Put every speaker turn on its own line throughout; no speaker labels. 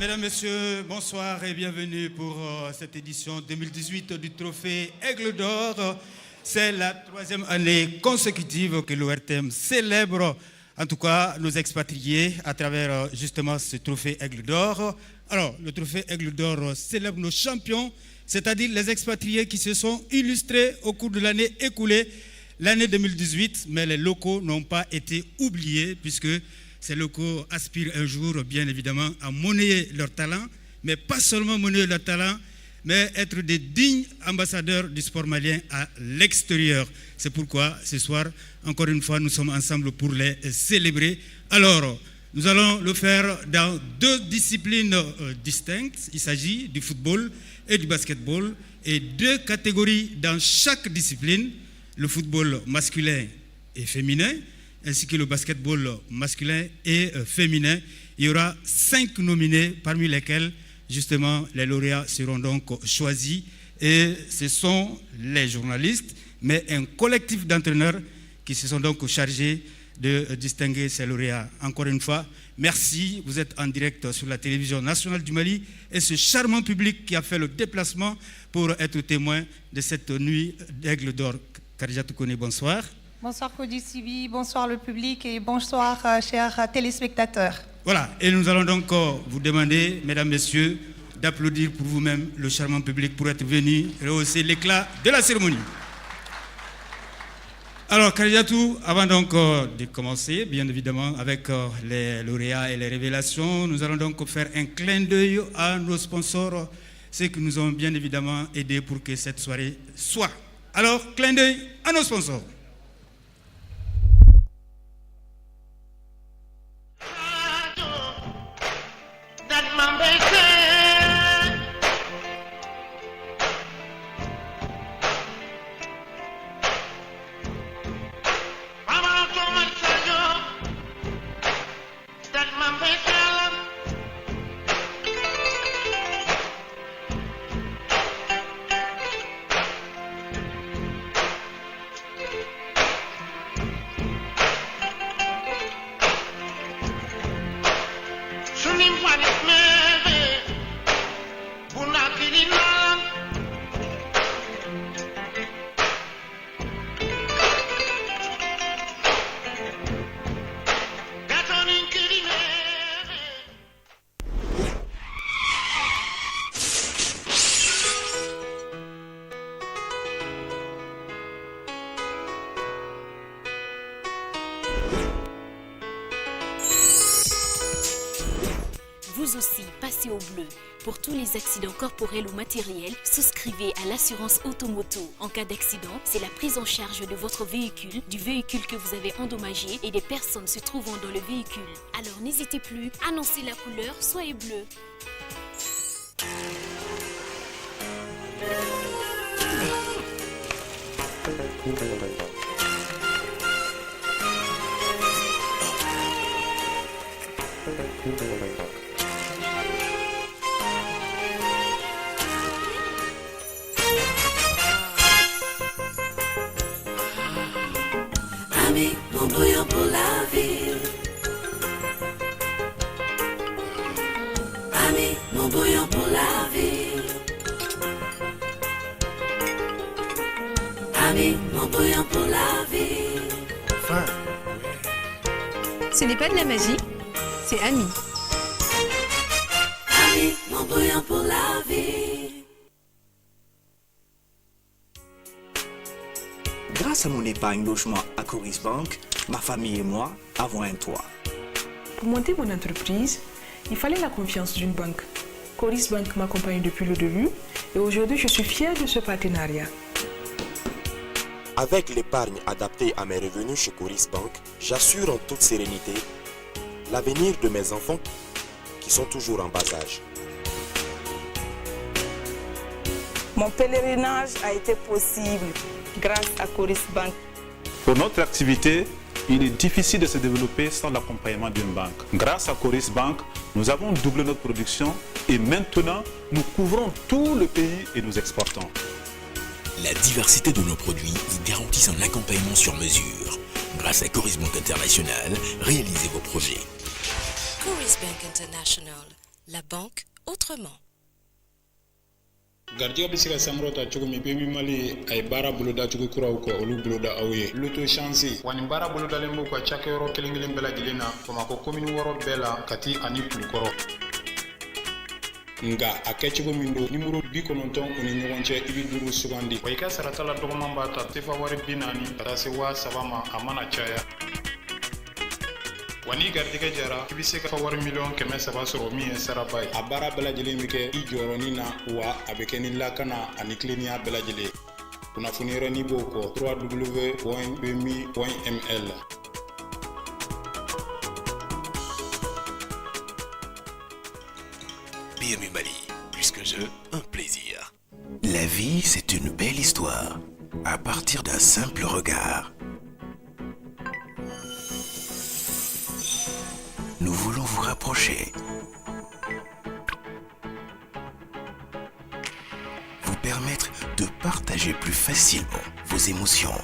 Mesdames, Messieurs, bonsoir et bienvenue pour cette édition 2018 du Trophée Aigle d'Or. C'est la troisième année consécutive que l'ORTM célèbre, en tout cas, nos expatriés à travers justement ce Trophée Aigle d'Or. Alors, le Trophée Aigle d'Or célèbre nos champions, c'est-à-dire les expatriés qui se sont illustrés au cours de l'année écoulée, l'année 2018, mais les locaux n'ont pas été oubliés puisque ces locaux aspirent un jour, bien évidemment, à monnayer leur talent, mais pas seulement monnayer leur talent, mais être des dignes ambassadeurs du sport malien à l'extérieur. C'est pourquoi, ce soir, encore une fois, nous sommes ensemble pour les célébrer. Alors, nous allons le faire dans deux disciplines distinctes. Il s'agit du football et du basketball, et deux catégories dans chaque discipline, le football masculin et féminin, ainsi que le basketball masculin et féminin. Il y aura 5 nominés, parmi lesquels, justement, les lauréats seront donc choisis. Et ce sont les journalistes, mais un collectif d'entraîneurs qui se sont donc chargés de distinguer ces lauréats. Encore une fois, merci. Vous êtes en direct sur la télévision nationale du Mali et ce charmant public qui a fait le déplacement pour être témoin de cette nuit d'Aigle d'Or. Khadijatou Kone, bonsoir.
Bonsoir Kodi Sibi, bonsoir le public et bonsoir chers téléspectateurs.
Voilà, et nous allons donc vous demander, mesdames, messieurs, d'applaudir pour vous-même le charmant public pour être venu rehausser l'éclat de la cérémonie. Alors, Khadijatou, avant donc de commencer, bien évidemment, avec les lauréats et les révélations, nous allons donc faire un clin d'œil à nos sponsors, ceux qui nous ont bien évidemment aidés pour que cette soirée soit. Alors, clin d'œil à nos sponsors.
Vous aussi, passez au bleu. Pour tous les accidents corporels ou matériels, souscrivez à l'assurance Automoto. En cas d'accident, c'est la prise en charge de votre véhicule, du véhicule que vous avez endommagé et des personnes se trouvant dans le véhicule. Alors n'hésitez plus, annoncez la couleur, soyez bleu.
Ami, mon bouillon pour la ville. Ami, mon bouillon pour la ville. Ami, mon bouillon pour la ville.
Enfin, ce n'est pas de la magie, c'est Ami.
Ami, mon bouillon pour la ville.
Grâce à mon épargne logement à Coris Bank, ma famille et moi avons un toit.
Pour monter mon entreprise, il fallait la confiance d'une banque. Coris Bank m'accompagne depuis le début et aujourd'hui je suis fier de ce partenariat.
Avec l'épargne adaptée à mes revenus chez Coris Bank, j'assure en toute sérénité l'avenir de mes enfants qui sont toujours en bas âge.
Mon pèlerinage a été possible grâce à Coris Bank.
Pour notre activité, il est difficile de se développer sans l'accompagnement d'une banque. Grâce à Coris Bank, nous avons doublé notre production et maintenant, nous couvrons tout le pays et nous exportons.
La diversité de nos produits vous garantissent un accompagnement sur mesure. Grâce à Coris Bank International, réalisez vos projets.
Coris Bank International,
La banque autrement.
Gardiya bɛ se ka sankɔrɔta cogo min Baby Mali a ye baara boloda cogo kuraw kɔ olu boloda aw ye Loto Chance wa nin baara bolodalen b'u ka cakɛyɔrɔ kelen-kelen bɛɛ lajɛlen na Bamakɔ commune 6 bɛɛ la Kati ani Kulukɔrɔ nga a kɛcogo min don numéro 90 u ni ɲɔgɔn cɛ i bɛ 5 sugandi wa i ka saratala dɔgɔman b'a ta tefa wari 40 ka taa se 7,000 ma a mana caya wa ni garijɛgɛ jara i bɛ se ka wari $100,000 sɔrɔ min ye saraba ye a baara bɛɛ lajɛlen bɛ kɛ i jɔyɔrɔnin na wa a bɛ kɛ ni lakana ani tilennenya bɛɛ lajɛlen kunnafoni yɛrɛ n'i b'o kɔ www.bmi.ml
BMI Mali, plus qu'un jeu, un plaisir. La vie, c'est une belle histoire, à partir d'un simple regard. Nous voulons vous rapprocher, vous permettre de partager plus facilement vos émotions,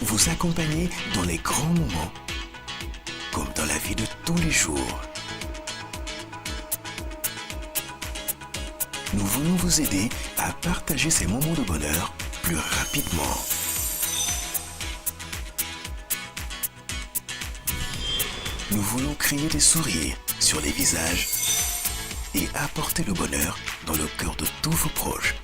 vous accompagner dans les grands moments, comme dans la vie de tous les jours. Nous voulons vous aider à partager ces moments de bonheur plus rapidement. Nous voulons créer des sourires sur les visages et apporter le bonheur dans le cœur de tous vos proches.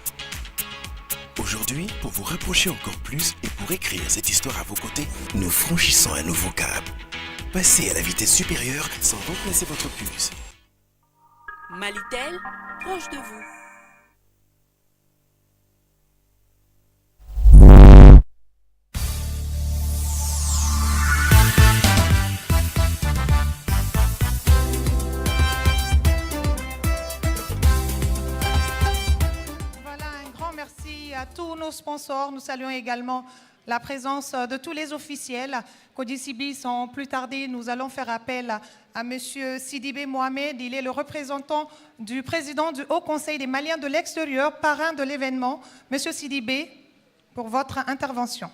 Aujourd'hui, pour vous rapprocher encore plus et pour écrire cette histoire à vos côtés, nous franchissons un nouveau cap. Passez à la vitesse supérieure sans remplacer votre puce.
Malitel, proche de vous.
Tous nos sponsors, nous saluons également la présence de tous les officiels. Kodisibi, sans plus tarder, nous allons faire appel à M. Sidibé Mohamed. Il est le représentant du président du Haut Conseil des Maliens de l'extérieur, parrain de l'événement. M. Sidibé, pour votre intervention.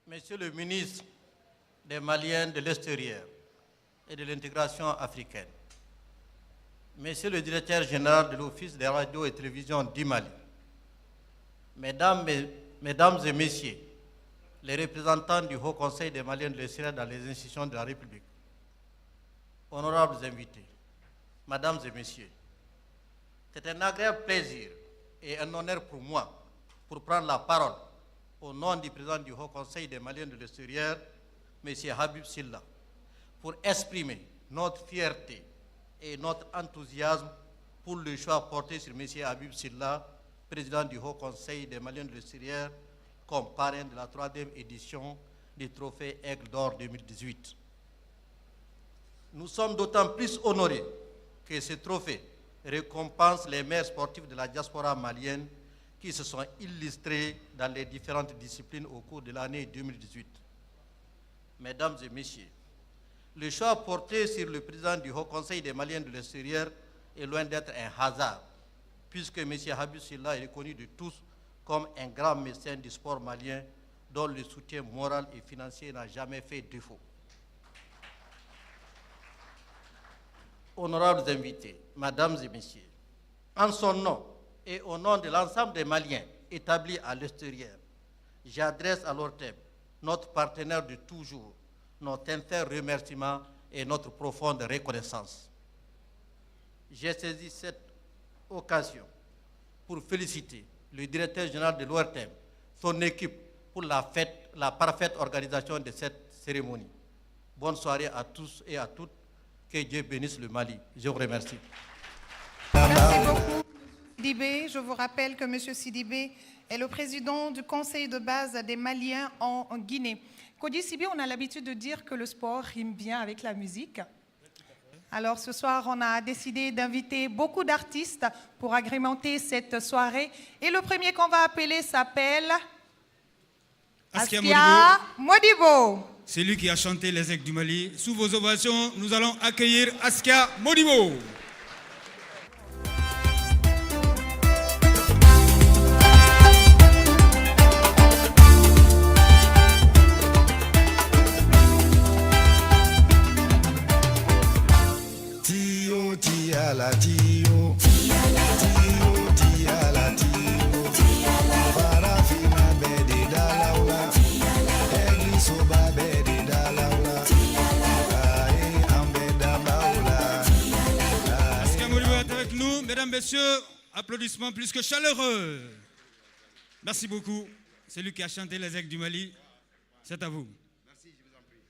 Monsieur le ministre des Maliens de l'extérieur et de l'intégration africaine, Monsieur le directeur général de l'Office des radios et télévisions du Mali, Mesdames et Messieurs, les représentants du Haut Conseil des Maliens de l'extérieur dans les institutions de la République, honorables invités, Mesdames et Messieurs, c'est un agréable plaisir et un honneur pour moi pour prendre la parole au nom du président du Haut Conseil des Maliens de l'extérieur, M. Habib Silla, pour exprimer notre fierté et notre enthousiasme pour le choix porté sur M. Habib Silla, président du Haut Conseil des Maliens de l'extérieur, comme parrain de la 3e édition du Trophée Aigle d'Or 2018. Nous sommes d'autant plus honorés que ce trophée récompense les meilleurs sportifs de la diaspora malienne qui se sont illustrés dans les différentes disciplines au cours de l'année 2018. Mesdames et Messieurs, le choix porté sur le président du Haut Conseil des Maliens de l'extérieur est loin d'être un hasard, puisque M. Habib Silla est reconnu de tous comme un grand mécène du sport malien dont le soutien moral et financier n'a jamais fait défaut. Honorables invités, Mesdames et Messieurs, en son nom et au nom de l'ensemble des Maliens établis à l'extérieur, j'adresse à l'ORTEM, notre partenaire de toujours, notre sincère remerciement et notre profonde reconnaissance. J'ai saisi cette occasion pour féliciter le directeur général de l'ORTEM, son équipe pour la parfaite organisation de cette cérémonie. Bonne soirée à tous et à toutes. Que Dieu bénisse le Mali. Je vous remercie.
Merci beaucoup, Sidibé. Je vous rappelle que M. Sidibé est le président du conseil de base des Maliens en Guinée. Kodisibi, on a l'habitude de dire que le sport rime bien avec la musique. Alors ce soir, on a décidé d'inviter beaucoup d'artistes pour agrémenter cette soirée. Et le premier qu'on va appeler s'appelle
Askia
Modibo.
C'est lui qui a chanté les aigles du Mali. Sous vos ovations, nous allons accueillir Askia Modibo.
Tiala tio, tiala tio, parafina bedi dalaula, egli soba bedi dalaula, ae ambeda baula.
Askia Modibo est avec nous, mesdames, messieurs, applaudissements plus que chaleureux. Merci beaucoup. C'est lui qui a chanté les aigles du Mali. C'est à vous.
Merci, je vous en prie.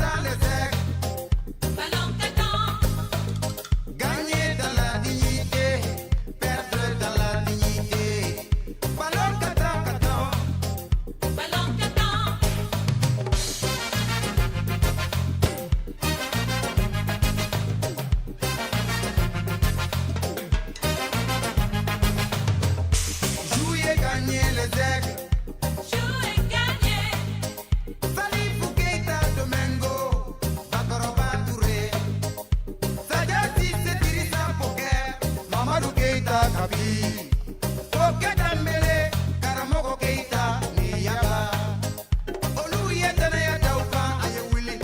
dans les aigles. Gagner dans la dignité, perdre dans la dignité. Ballon Katan, Katan. Jouer, gagner les aigles. Salifou Keita Domingo, Bakoroba Touré. Sadia Cissé Dirissa Poker, Mamadou Keita Kabi. Poker Dambélé, Karamogo Keita Niyaba. Olu Yetana Yatauka Aye Willy.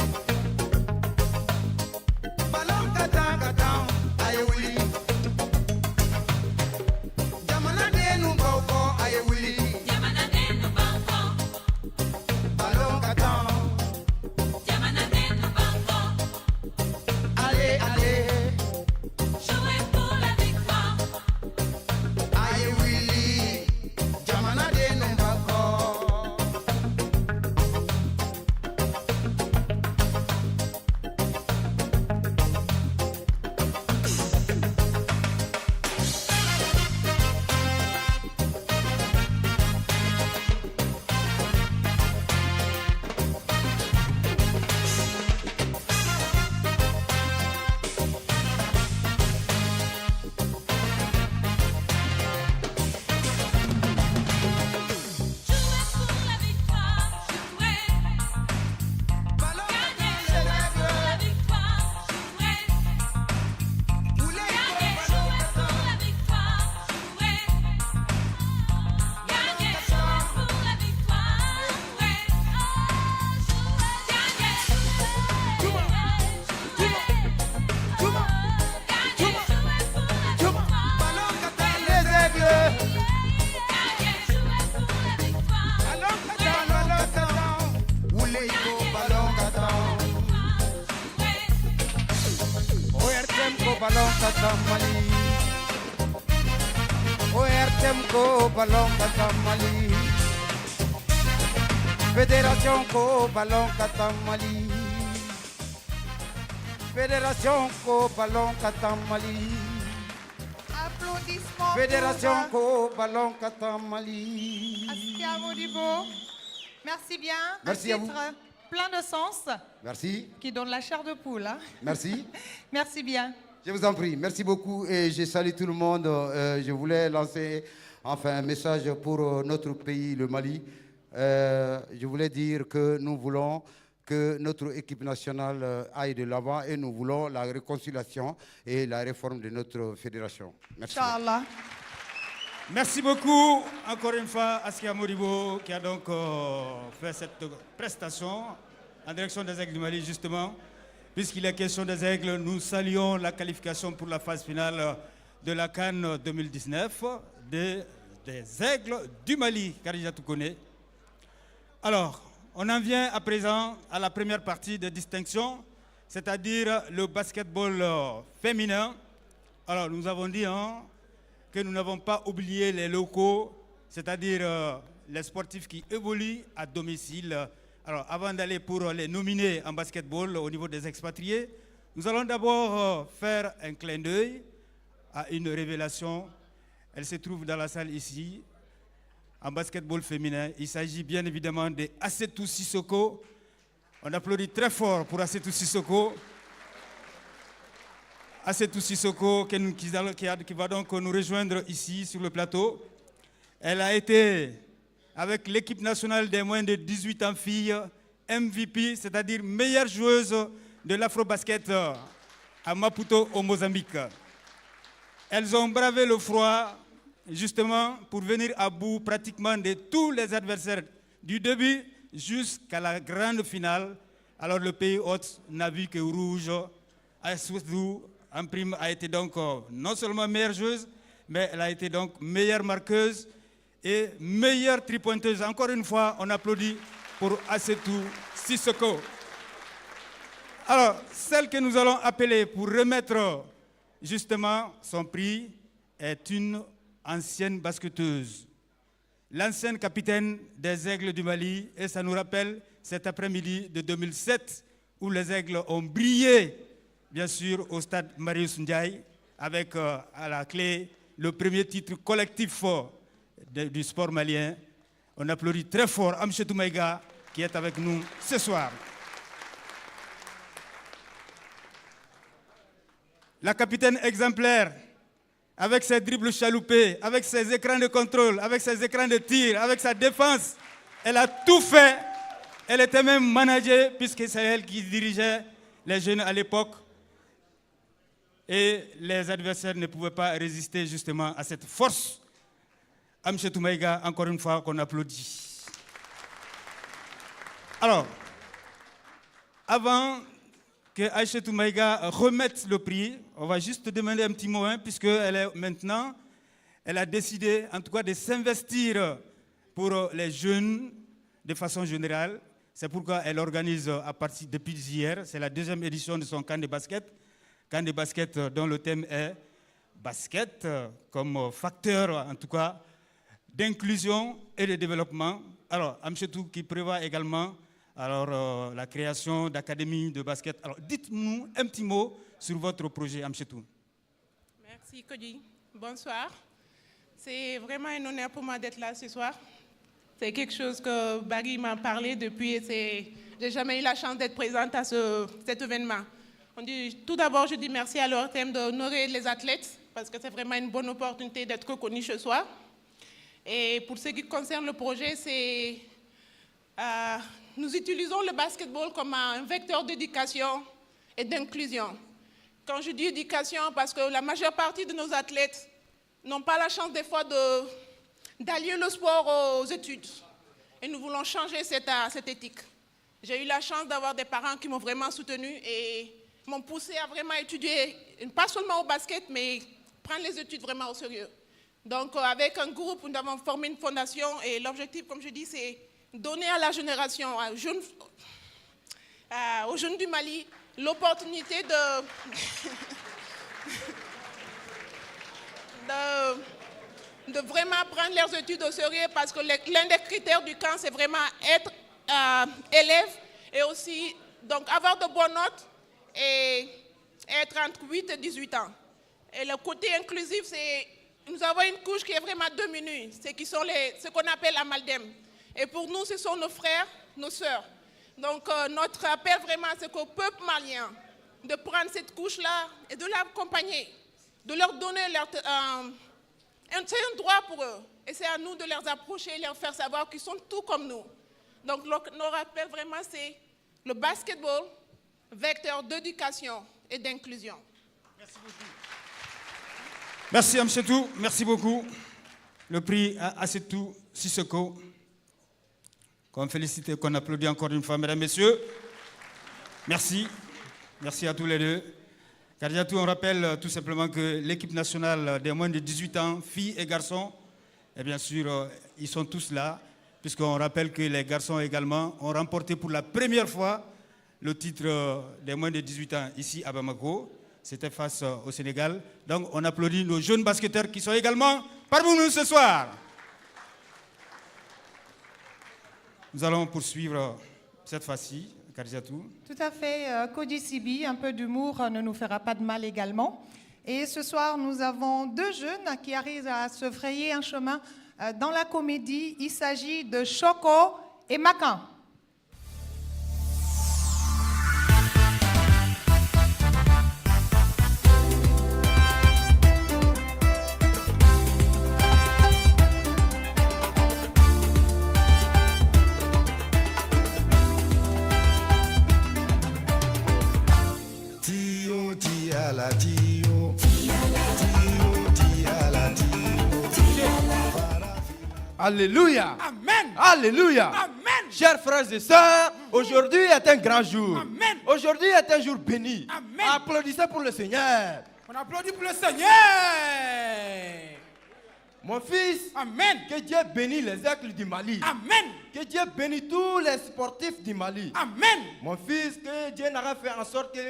Ballon Katan Katan Aye Willy. Jamana Denu Bauko Aye Willy. Ballon Katan. Allez, allez. Aye Willy. Jamana Denu Bauko. Ballon Katan les aigles. Ballon Katan, Ballon Katan. Oulé Iko, Ballon Katan. ORTM ko Ballon Katan Mali. ORTM ko Ballon Katan Mali. Fédération ko Ballon Katan Mali. Fédération ko Ballon Katan Mali.
Applaudissements
Fédération
pour
ko Ballon Katan Mali.
Askia Modibo. Merci bien.
Merci
Un
à vous.
titre plein de sens
Merci,
qui donne la chair de poule. Hein.
merci.
Merci bien.
Je vous en prie, merci beaucoup et je salue tout le monde. Je voulais lancer enfin un message pour notre pays, le Mali. Je voulais dire que nous voulons que notre équipe nationale aille de l'avant et nous voulons la réconciliation et la réforme de notre fédération. Merci.
Inch'Allah.
Merci beaucoup, encore une fois, Askia Modibo, qui a donc fait cette prestation en direction des Aigles du Mali, justement. Puisqu'il est question des Aigles, nous saluons la qualification pour la phase finale de la CAN 2019 des Aigles du Mali, Karija Toukone. Alors, on en vient à présent à la première partie de distinction, c'est-à-dire le basketball féminin. Alors, nous avons dit que nous n'avons pas oublié les locaux, c'est-à-dire les sportifs qui évoluent à domicile. Alors, avant d'aller pour les nominer en basketball au niveau des expatriés, nous allons d'abord faire un clin d'œil à une révélation. Elle se trouve dans la salle ici, en basketball féminin. Il s'agit bien évidemment de Assetou Sissoko. On applaudit très fort pour Assetou Sissoko. Assetou Sissoko qui va donc nous rejoindre ici sur le plateau. Elle a été, avec l'équipe nationale des moins de 18 ans filles, MVP, c'est-à-dire meilleure joueuse de l'afro-basket à Maputo au Mozambique. Elles ont bravé le froid justement pour venir à bout pratiquement de tous les adversaires du début jusqu'à la grande finale. Alors le pays hôte n'a vu que rouge. Assetou en prime a été donc non seulement meilleure joueuse, mais elle a été donc meilleure marqueuse et meilleure tripointeuse. Encore une fois, on applaudit pour Assetou Sissoko. Alors, celle que nous allons appeler pour remettre justement son prix est une ancienne basketteuse, l'ancienne capitaine des Aigles du Mali, et ça nous rappelle cet après-midi de 2007 où les Aigles ont brillé, bien sûr, au stade Marius Ndiaye, avec à la clé le premier titre collectif fort du sport malien. On applaudit très fort Amchetou Maïga qui est avec nous ce soir. La capitaine exemplaire, avec ses dribbles chaloupés, avec ses écrans de contrôle, avec ses écrans de tir, avec sa défense, elle a tout fait. Elle était même managée, puisque c'est elle qui dirigeait les jeunes à l'époque. Et les adversaires ne pouvaient pas résister justement à cette force. Amchetou Maïga, encore une fois, qu'on applaudit. Alors, avant que Aïchetou Maïga remette le prix, on va juste demander un petit mot, puisqu'elle est maintenant, elle a décidé en tout cas de s'investir pour les jeunes de façon générale. C'est pourquoi elle organise depuis hier, c'est la 2e édition de son camp de basket dont le thème est basket comme facteur en tout cas d'inclusion et de développement. Alors, Amchetou qui prévoit également la création d'académies de basket. Alors, dites-nous un petit mot sur votre projet, Amchetou.
Merci, Kodi. Bonsoir. C'est vraiment un honneur pour moi d'être là ce soir. C'est quelque chose que Barry m'a parlé depuis et je n'ai jamais eu la chance d'être présente à cet événement. Tout d'abord, je dis merci à leur thème d'honorer les athlètes parce que c'est vraiment une bonne opportunité d'être reconnus ce soir. Et pour ce qui concerne le projet, nous utilisons le basketball comme un vecteur d'éducation et d'inclusion. Quand je dis éducation, parce que la majeure partie de nos athlètes n'ont pas la chance des fois d'allier le sport aux études. Et nous voulons changer cette éthique. J'ai eu la chance d'avoir des parents qui m'ont vraiment soutenue et m'ont poussé à vraiment étudier, pas seulement au basket, mais prendre les études vraiment au sérieux. Donc avec un groupe, nous avons formé une fondation et l'objectif, comme je dis, c'est donner à la génération, aux jeunes du Mali, l'opportunité de vraiment prendre leurs études au sérieux parce que l'un des critères du camp, c'est vraiment être élève et aussi donc avoir de bonnes notes et être entre 8 et 18 ans. Et le côté inclusif, c'est nous avons une couche qui est vraiment diminuée, ce qu'on appelle Amaldem. Et pour nous, ce sont nos frères, nos sœurs. Donc notre appel vraiment, c'est qu'au peuple malien de prendre cette couche-là et de l'accompagner, de leur donner c'est un droit pour eux. Et c'est à nous de les approcher et leur faire savoir qu'ils sont tout comme nous. Donc notre appel vraiment, c'est le basketball, vecteur d'éducation et d'inclusion.
Merci beaucoup. Merci Amchetou, merci beaucoup. Le prix à Assetou Sissoko, qu'on félicite et qu'on applaudit encore une fois, mesdames, messieurs. Merci. Merci à tous les deux. Kadiatou, on rappelle tout simplement que l'équipe nationale des moins de 18 ans, filles et garçons, et bien sûr, ils sont tous là, puisqu'on rappelle que les garçons également ont remporté pour la première fois le titre des moins de 18 ans ici à Bamako. C'était face au Sénégal. Donc on applaudit nos jeunes basketteurs qui sont également parmi nous ce soir. Nous allons poursuivre cette fois-ci, Kadiatou.
Tout à fait, Kodi Sibi, un peu d'humour ne nous fera pas de mal également. Et ce soir, nous avons 2 jeunes qui arrivent à se frayer un chemin dans la comédie. Il s'agit de Choco et Macan.
Alléluia.
Amen.
Alléluia.
Amen.
Chers frères et sœurs, aujourd'hui est un grand jour.
Amen.
Aujourd'hui est un jour béni.
Amen.
Applaudissez pour le Seigneur.
On applaudit pour le Seigneur.
Mon fils,
Amen.
Que Dieu bénisse les Aigles du Mali.
Amen.
Que Dieu bénisse tous les sportifs du Mali.
Amen.
Mon fils, que Dieu n'aura fait en sorte que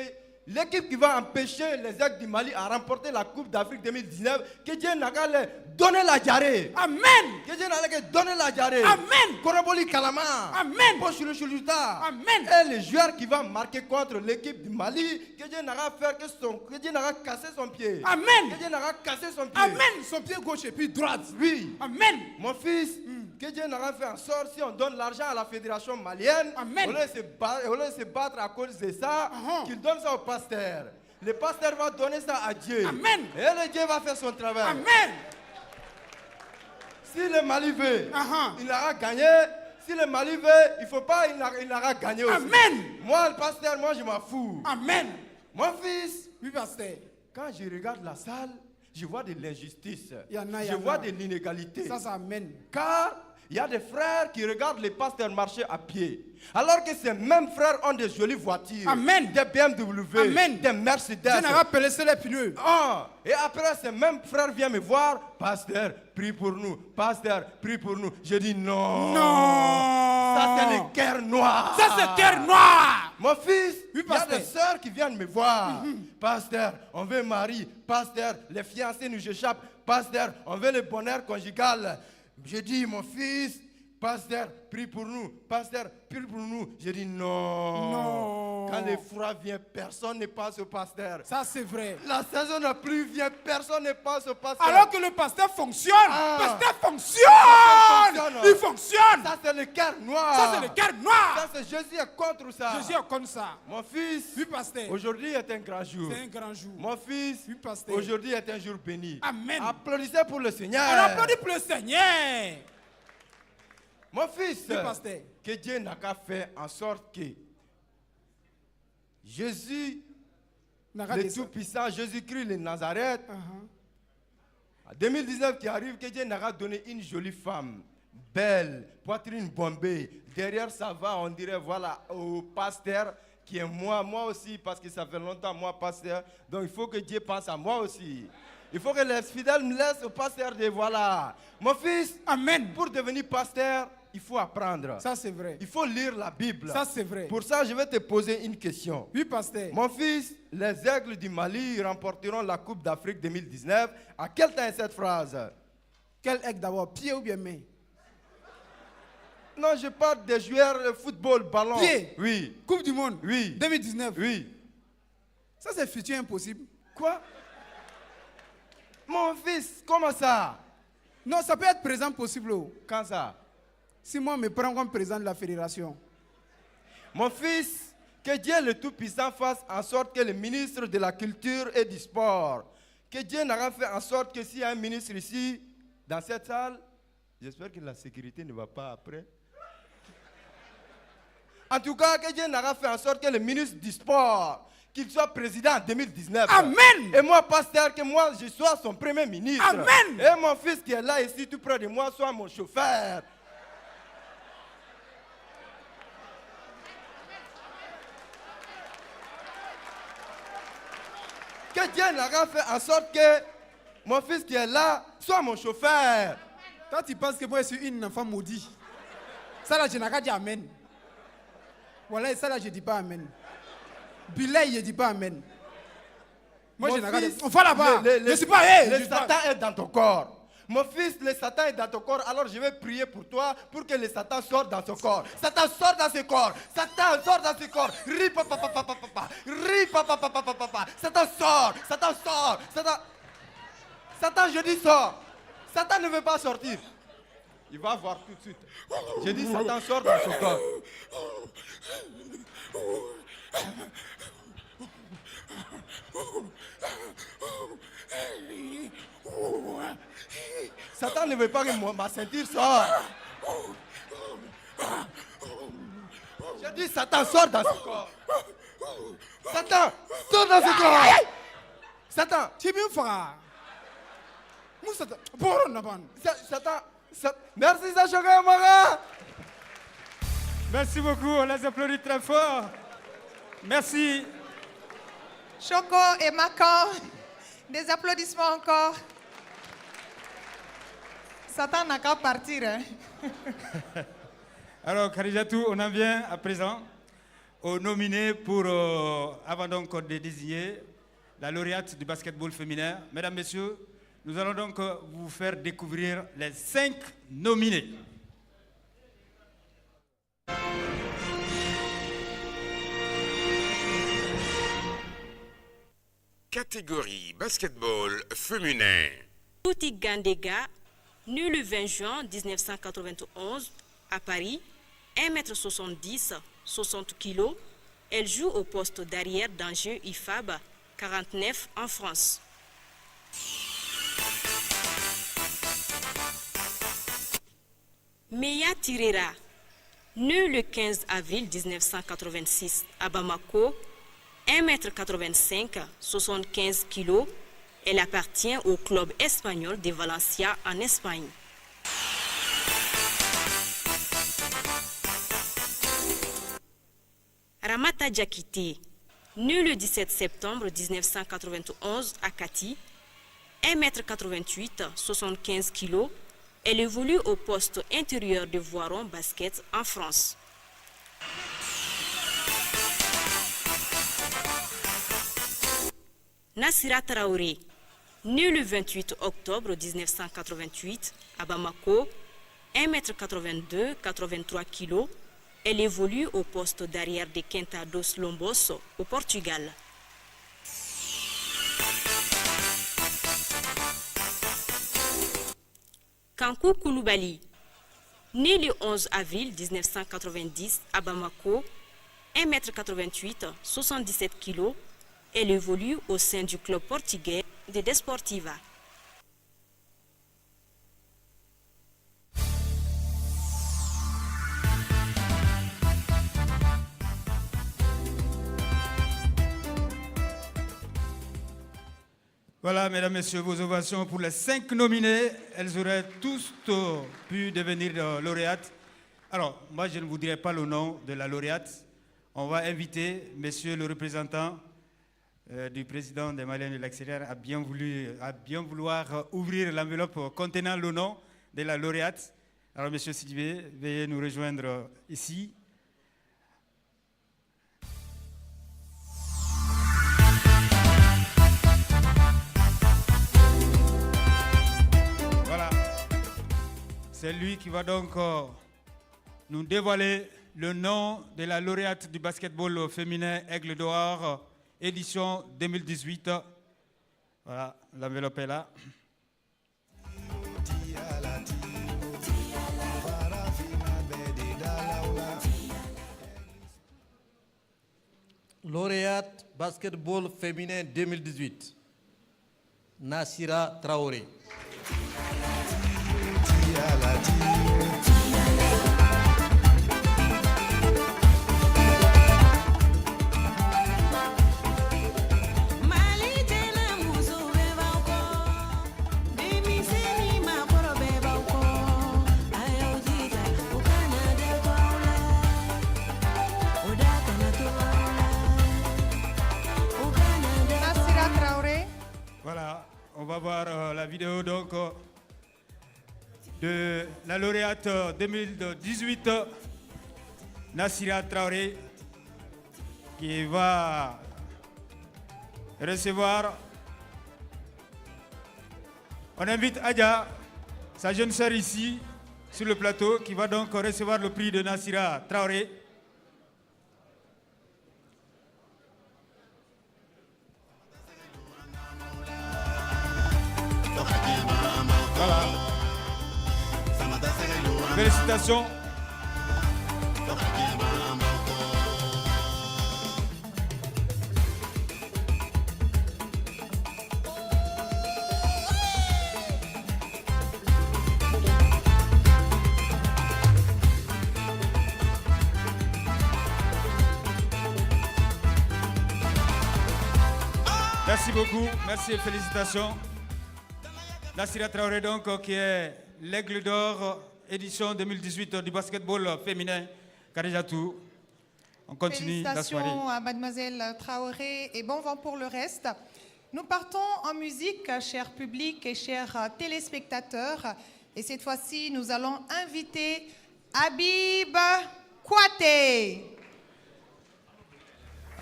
l'équipe qui va empêcher les Aigles du Mali à remporter la Coupe d'Afrique 2019, que Dieu n'a qu'à leur donner la diarrhée.
Amen.
Que Dieu n'a qu'à donner la diarrhée.
Amen.
Koroboli Kalama.
Amen.
Pochuluchuluta.
Amen.
Et les joueurs qui vont marquer contre l'équipe du Mali, que Dieu n'a qu'à faire que Dieu n'a qu'à casser son pied.
Amen.
Que Dieu n'a qu'à casser son pied.
Amen. Son pied gauche et puis droite.
Oui.
Amen.
Mon fils, que Dieu n'a qu'à faire en sorte, si on donne l'argent à la fédération malienne,
Amen.
au lieu de se battre à cause de ça, qu'il donne ça au pasteur. Le pasteur va donner ça à Dieu.
Amen.
Et le Dieu va faire son travail.
Amen.
Si le Mali veut, il aura gagné. Si le Mali veut, il ne faut pas, il aura gagné aussi.
Amen.
Moi, le pasteur, moi, je m'en fous.
Amen.
Mon fils,
oui, pasteur.
Quand je regarde la salle, je vois de l'injustice.
Je
vois de l'inégalité.
Ça amène.
Car il y a des frères qui regardent les pasteurs marcher à pied. Alors que ces mêmes frères ont des jolies voitures.
Amen.
Des BMW.
Amen.
Des Mercedes.
Je n'ai pas pelé les pneus.
Et après, ces mêmes frères viennent me voir. Pasteur, prie pour nous. Pasteur, prie pour nous. Je dis non.
Non.
Ça, c'est le cœur noir.
Ça, c'est le cœur noir.
Mon fils,
oui,
il y a des sœurs qui viennent me voir. Pasteur, on veut mari. Pasteur, les fiancés nous échappent. Pasteur, on veut le bonheur conjugal. Je dis, mon fils, pasteur, prie pour nous. Pasteur, prie pour nous. Je dis non.
Non.
Quand le froid vient, personne ne pense au pasteur.
Ça, c'est vrai.
La saison de pluie vient, personne ne pense au pasteur.
Alors que le pasteur fonctionne. Le pasteur fonctionne. Il fonctionne.
Ça, c'est le cœur noir.
Ça, c'est le cœur noir.
Ça, c'est Jésus est contre ça.
Jésus est contre ça.
Mon fils,
oui, pasteur.
Aujourd'hui est un grand jour.
C'est un grand jour.
Mon fils,
oui, pasteur.
Aujourd'hui est un jour béni.
Amen.
Applaudissez pour le Seigneur.
On applaudit pour le Seigneur.
Mon fils,
oui, pasteur.
Que Dieu n'a qu'à faire en sorte que Jésus, le Tout-Puissant, Jésus-Christ, le Nazareth, en 2019 qui arrive, que Dieu n'a qu'à donner une jolie femme, belle, poitrine bombée. Derrière ça va, on dirait, voilà, au pasteur qui est moi aussi, parce que ça fait longtemps, moi, pasteur. Donc il faut que Dieu pense à moi aussi. Il faut que les fidèles me laissent au pasteur de voilà. Mon fils,
amen.
Pour devenir pasteur, il faut apprendre.
Ça, c'est vrai.
Il faut lire la Bible.
Ça, c'est vrai.
Pour ça, je vais te poser une question.
Oui, pasteur.
Mon fils, les Aigles du Mali remporteront la Coupe d'Afrique 2019. À quel temps est cette phrase?
Quel aigle d'abord? Pied ou bien main?
Non, je parle des joueurs de football, ballon.
Pied?
Oui.
Coupe du monde?
Oui.
2019?
Oui.
Ça, c'est futur impossible.
Quoi? Mon fils, comment ça?
Non, ça peut être présent possible.
Quand ça?
Si moi, je me prends comme président de la fédération.
Mon fils, que Dieu le Tout-Puissant fasse en sorte que le ministre de la Culture et du Sport, que Dieu n'aura fait en sorte que s'il y a un ministre ici, dans cette salle, j'espère que la sécurité ne va pas après. En tout cas, que Dieu n'aura fait en sorte que le ministre du Sport, qu'il soit président en 2019.
Amen.
Et moi, pasteur, que moi, je sois son premier ministre.
Amen.
Et mon fils qui est là ici, tout près de moi, soit mon chauffeur. Que Dieu n'aura fait en sorte que mon fils qui est là soit mon chauffeur.
Toi, tu penses que moi, je suis une enfant maudite. Ça là, je n'ai pas dit amen. Voilà, ça là, je ne dis pas amen. Bilay, je ne dis pas amen. Moi, je n'ai pas dit. On va là-bas. Je ne suis pas.
Le Satan est dans ton corps. Mon fils, le Satan est dans ton corps, alors je vais prier pour toi pour que le Satan sorte dans son corps. Satan sort dans ce corps. Satan sort dans ce corps. Ri papa papa papa. Ri papa papa papa. Satan sort. Satan sort. Satan, je dis sort. Satan ne veut pas sortir. Il va voir tout de suite. Je dis Satan sort dans son corps. Satan ne veut pas que ma ceinture sorte. J'ai dit Satan sort dans ce corps. Satan sort dans ce corps. Satan.
Tu es bien fort.
Satan. Merci Sachoka Mara.
Merci beaucoup, on les applaudit très fort. Merci.
Choco et Macan, des applaudissements encore. Satan n'a qu'à partir. Hein.
Alors, Khadijatou, on en vient à présent aux nominés pour, avant donc de désigner la lauréate du basketball féminin. Mesdames, Messieurs, nous allons donc vous faire découvrir les 5 nominés.
Catégorie basketball féminin.
Tuti Gandega, née le 20 juin 1991 à Paris, 1m70, 60 kg. Elle joue au poste d'arrière d'enjeu IFAB 49 en France. Meya Tirera, née le 15 avril 1986 à Bamako, 1m85, 75 kg. Elle appartient au club espagnol de Valencia en Espagne. Ramata Diakité, née le 17 septembre 1991 à Kati, 1m88, 75 kg. Elle évolue au poste intérieur de Voiron basket en France. Nassira Traoré, née le 28 octobre 1988 à Bamako, 1m82, 83 kg. Elle évolue au poste d'arrière de Quinta dos Lombos au Portugal. Kankou Koulibaly, né le 11 avril 1990 à Bamako, 1m88, 77 kg. Elle évolue au sein du club portugais de Desportiva.
Voilà, mesdames, messieurs, vos ovations pour les 5 nominés. Elles auraient tous pu devenir lauréates. Alors, moi, je ne vous dirai pas le nom de la lauréate. On va inviter monsieur le représentant du président des Maliens de l'extérieur à bien vouloir ouvrir l'enveloppe contenant le nom de la lauréate. Alors, monsieur Sidibé, veuillez nous rejoindre ici. Voilà. C'est lui qui va donc nous dévoiler le nom de la lauréate du basketball féminin Aigle d'Or, édition 2018. Voilà, l'enveloppe est là.
Lauréate basketball féminin 2018, Nassira Traoré.
Voilà, on va voir la vidéo donc de la lauréate 2018, Nassira Traoré, qui va recevoir. On invite Adja, sa jeune sœur ici, sur le plateau, qui va donc recevoir le prix de Nassira Traoré. Voilà. Félicitations. Merci beaucoup, merci et félicitations. Nassira Traoré donc, qui est l'Aigle d'Or, édition 2018 du basketball féminin. Karijatou, on continue la soirée.
Félicitations à mademoiselle Traoré et bon vent pour le reste. Nous partons en musique, cher public et chers téléspectateurs. Et cette fois-ci, nous allons inviter Habib Kouaté.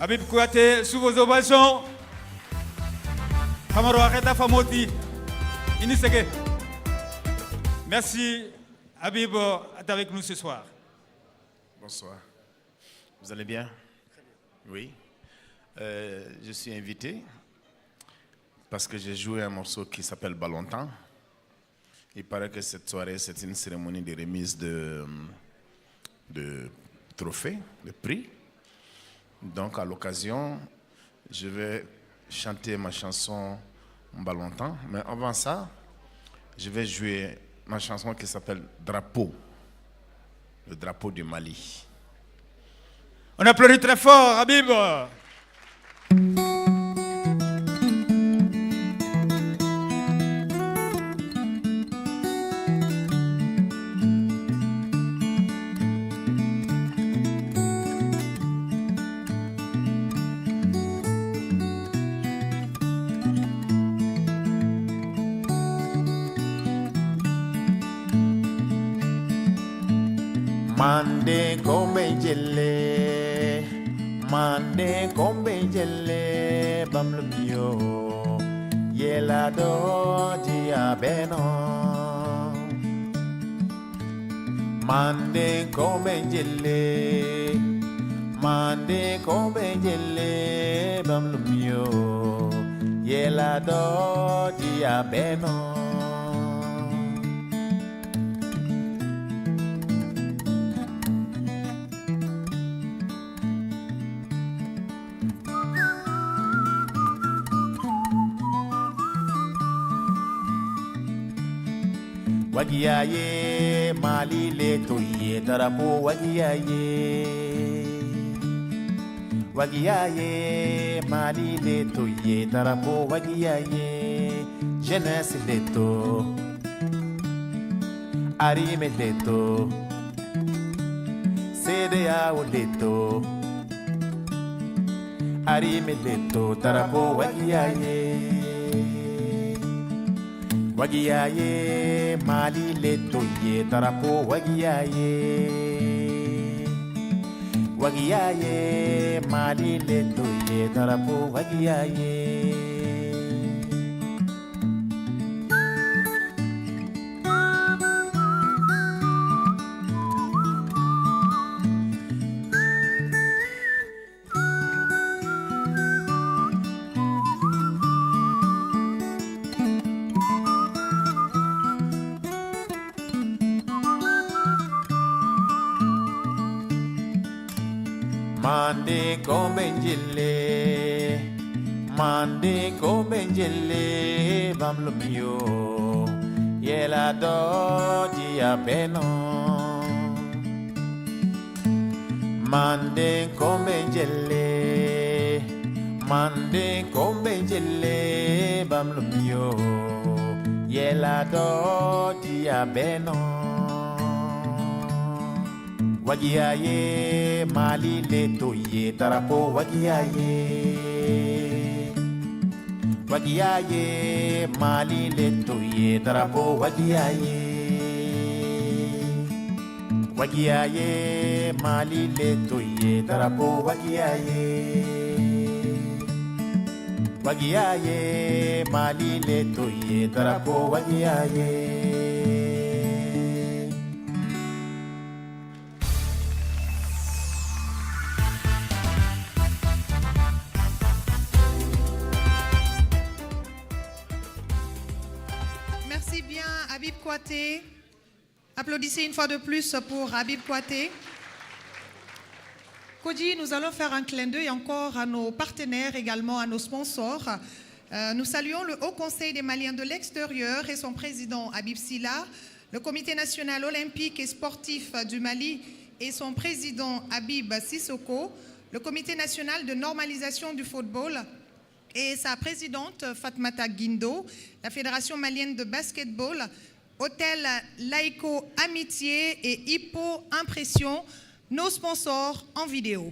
Habib Kouyaté, sous vos ovations. Kamaro Areta Famoti. Iniseke. Merci. Habib est avec nous ce soir.
Bonsoir. Vous allez bien? Oui. Je suis invité parce que j'ai joué un morceau qui s'appelle Ballontan. Il paraît que cette soirée, c'est une cérémonie de remise de trophées, de prix. Donc, à l'occasion, je vais chanter ma chanson Ballontan. Mais avant ça, je vais jouer ma chanson qui s'appelle Drapeau, le drapeau du Mali.
On applaudit très fort, Habib.
Mande kombe jelle bamlo mio yela do dia beno mande kombe jelle bamlo mio yela do dia beno. Wagiyaye Mali le toye darapo wagiyaye Mali le toye darapo wagiyaye jeunesse le to arime le to CDA le to arime le to darapo wagiyaye Mali le toye darapo wagiyaye Mali le toye darapo wagiyaye. Mande kombenjele bamlo mio yela do dia beno mande kombenjele bamlo mio yela do dia beno wagiyaye Mali le toye darapo wagiyaye Mali le toye darapo wagiyaye Mali le toye darapo wagiyaye Mali le toye darapo wagiyaye.
Merci bien, Habib Kouyaté. Applaudissez une fois de plus pour Habib Kouyaté. Kodji, nous allons faire un clin d'œil encore à nos partenaires, également à nos sponsors. Nous saluons le Haut Conseil des Maliens de l'extérieur et son président Habib Silla, le Comité national olympique et sportif du Mali et son président Habib Sissoko, le Comité national de normalisation du football et sa présidente Fatmata Guindo, la Fédération malienne de basketball, Hôtel Laïco Amitié et Hippo Impression, nos sponsors en vidéo.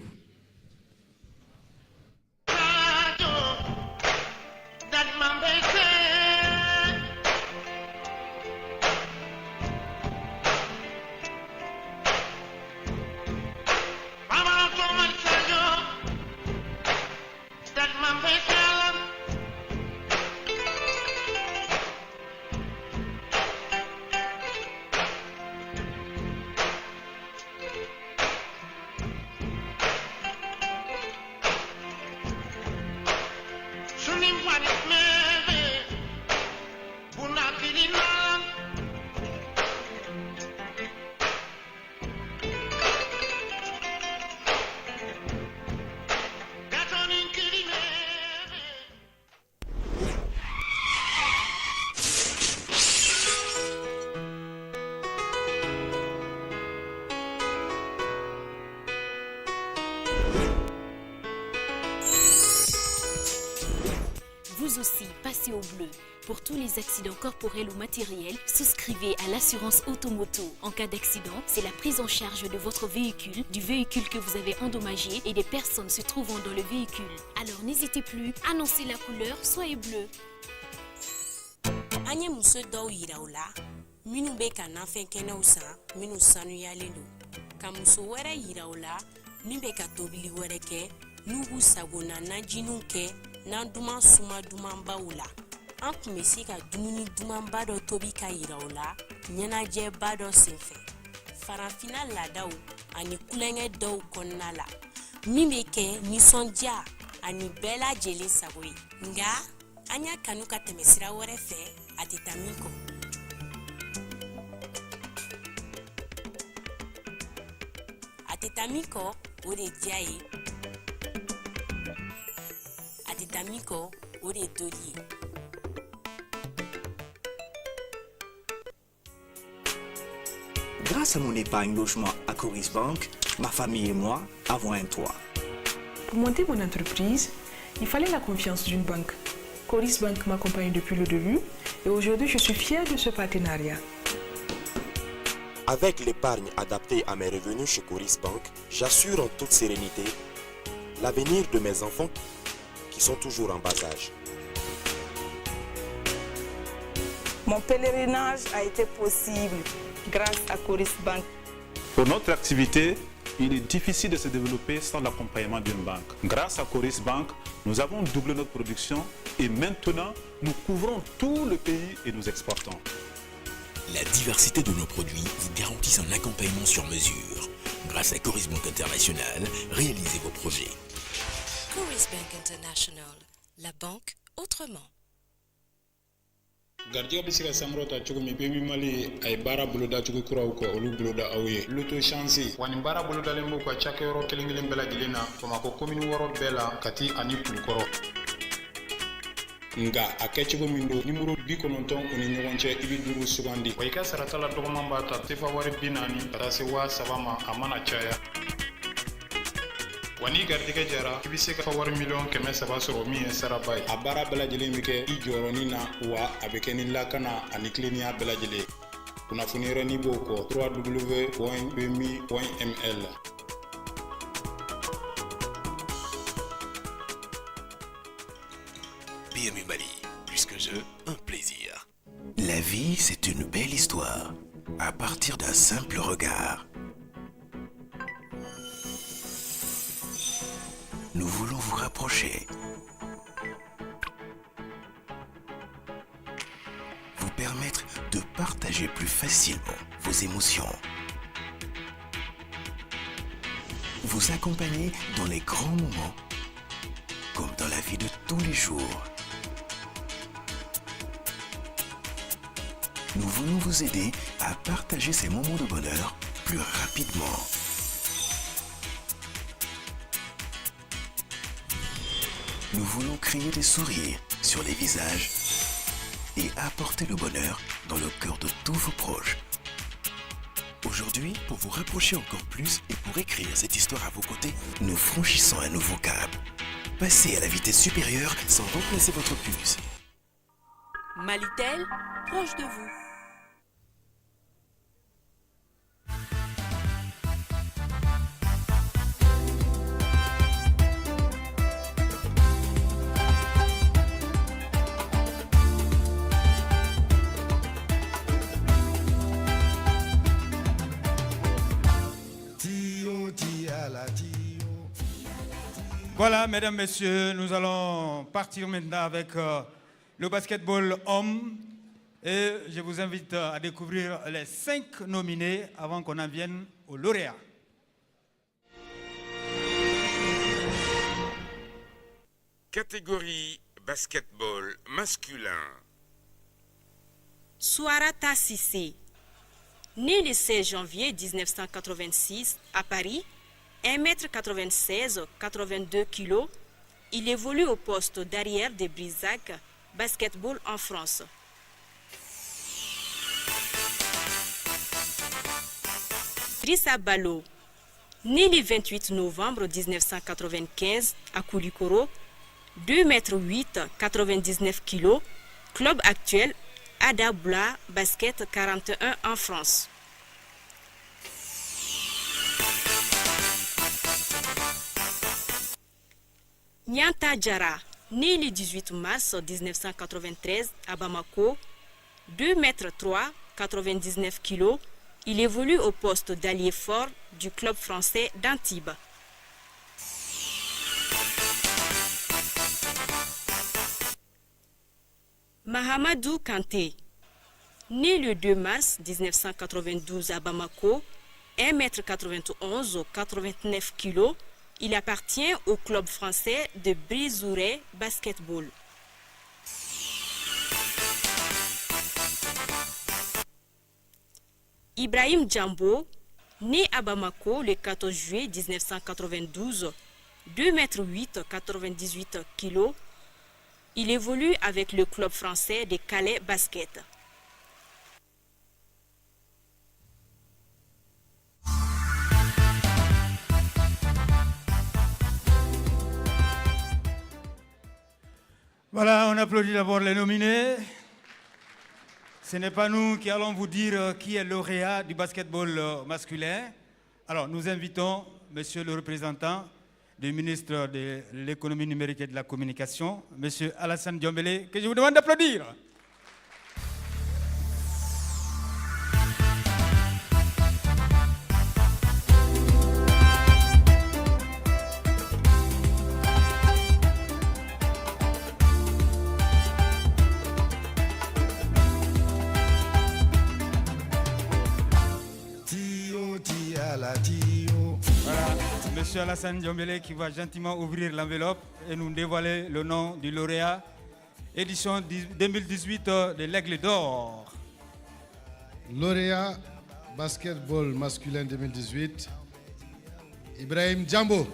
Vous aussi, passez au bleu. Pour tous les accidents corporels ou matériels, souscrivez à l'assurance Automoto. En cas d'accident, c'est la prise en charge de votre véhicule, du véhicule que vous avez endommagé et des personnes se trouvant dans le véhicule. Alors n'hésitez plus, annoncez la couleur, soyez bleu.
Anye muso dɔw yira u la minnu bɛ ka nafɛn kɛnɛw san minnu sanuyalen don ka muso wɛrɛ yira u la min bɛ ka tobili wɛrɛ kɛ n'u b'u sagona najiniw kɛ n'an duman suma dumanbaw la an tun bɛ se ka dumuni dumanba dɔ tobi ka yira u la ɲɛnajɛba dɔ senfɛ farafinna laadaw ani kulonkɛ dɔw kɔnɔna la min bɛ kɛ nisɔndiya ani bɛɛ lajɛlen sago ye nka an y'a kanu ka tɛmɛ sira wɛrɛ fɛ a tɛ taa min kɔ a tɛ taa min kɔ o de diya ye a tɛ taa min kɔ o de doli ye
Grâce à mon épargne logement à Coris Bank, ma famille et moi avons un toit.
Pour monter mon entreprise, il fallait la confiance d'une banque. Coris Bank m'accompagne depuis le début et aujourd'hui je suis fière de ce partenariat.
Avec l'épargne adaptée à mes revenus chez Coris Bank, j'assure en toute sérénité l'avenir de mes enfants qui sont toujours en bas âge.
Mon pèlerinage a été possible grâce à Coris Bank.
Pour notre activité, il est difficile de se développer sans l'accompagnement d'une banque. Grâce à Coris Bank, nous avons doublé notre production et maintenant, nous couvrons tout le pays et nous exportons.
La diversité de nos produits vous garantissent un accompagnement sur mesure. Grâce à Coris Bank International, réalisez vos projets.
Coris Bank International, la banque autrement.
Gardiya bɛ se ka sankɔrɔta cogo min bɛɛ bɛ mali a ye baara boloda cogo kuraw kɔ olu boloda aw ye loto chance wa nin baara bolodalen b'u ka cakɛyɔrɔ kelen kelen bɛɛ lajɛlen na bamakɔ komini 6 bɛɛ la kati ani kulukɔrɔ nga a kɛcogo min don nimero 90 u ni ɲɔgɔn cɛ i bɛ 5 sugandi wa i ka saratala dɔgɔman b'a ta tefa wari 40 ka taa se 7,000 ma a mana caya wa n'i garijɛgɛ jara i bɛ se ka wari $300,000 sɔrɔ min ye saraba ye a baara bɛɛ lajɛlen bɛ kɛ i jɔyɔrɔnin na wa a bɛ kɛ ni lakana ani tilennenya bɛɛ lajɛlen kunnafoni yɛrɛ n'i b'o kɔ www.bmi.ml.
BMI Mali, plus qu'un jeu, un plaisir. La vie, c'est une belle histoire, à partir d'un simple regard. Nous voulons vous rapprocher, vous permettre de partager plus facilement vos émotions, vous accompagner dans les grands moments comme dans la vie de tous les jours. Nous voulons vous aider à partager ces moments de bonheur plus rapidement. Nous voulons créer des sourires sur les visages et apporter le bonheur dans le cœur de tous vos proches. Aujourd'hui, pour vous rapprocher encore plus et pour écrire cette histoire à vos côtés, nous franchissons un nouveau cap. Passez à la vitesse supérieure sans remplacer votre puce.
Malitel, proche de vous.
Voilà, mesdames, messieurs, nous allons partir maintenant avec le basketball homme. Et je vous invite à découvrir les 5 nominés avant qu'on en vienne aux lauréats.
Catégorie basketball masculin.
Souarata Sissé. Né le 16 janvier 1986 à Paris, 1,96 m, 82 kg, il évolue au poste d'arrière de Brisac, basketball en France. Drissa Balo. Né le 28 novembre 1995 à Koulikoro, 2,8 m, 99 kg, club actuel Adabla Basket 41 en France. Nyanta Djara, né le 18 mars 1993 à Bamako, 2,3 m, 99 kg, il évolue au poste d'ailier fort du club français d'Antibes. Mahamadou Kanté, né le 2 mars 1992 à Bamako, 1,91 m, 89 kg, il appartient au club français de Brizouré Basketball. Ibrahim Djambo, né à Bamako le 14 juillet 1992, 2,8 m, 98 kg, il évolue avec le club français de Calais Basket.
Voilà, on applaudit d'abord les nominés. Ce n'est pas nous qui allons vous dire qui est lauréat du basketball masculin. Alors, nous invitons monsieur le représentant du ministre de l'économie numérique et de la communication, monsieur Alassane Diombélé, que je vous demande d'applaudir. Monsieur Alassane Diombélé qui va gentiment ouvrir l'enveloppe et nous dévoiler le nom du lauréat édition 2018 de l'Aigle d'Or.
Lauréat basketball masculin 2018, Ibrahim Djambo.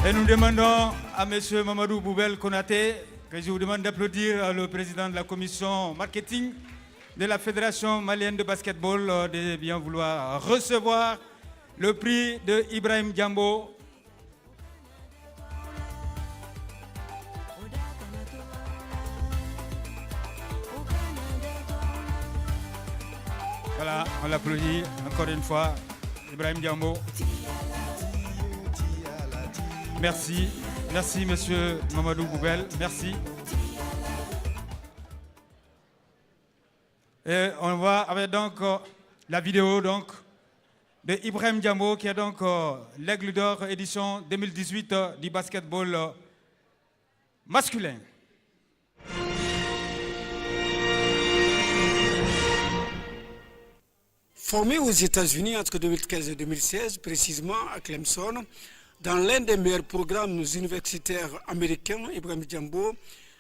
Et nous demandons à monsieur Mamadou Boubel Konaté, que je vous demande d'applaudir, le président de la commission marketing de la Fédération malienne de basketball, de bien vouloir recevoir le prix de Ibrahim Djambo. Voilà, on l'applaudit encore une fois, Ibrahim Djambo. Merci, merci monsieur Mamadou Boubel, merci. Et on voit avec donc la vidéo donc de Ibrahim Djambo qui est donc l'Aigle d'Or édition 2018 du basketball masculin.
Formé aux États-Unis entre 2015 et 2016, précisément à Clemson, dans l'un des meilleurs programmes universitaires américains, Ibrahim Djambo,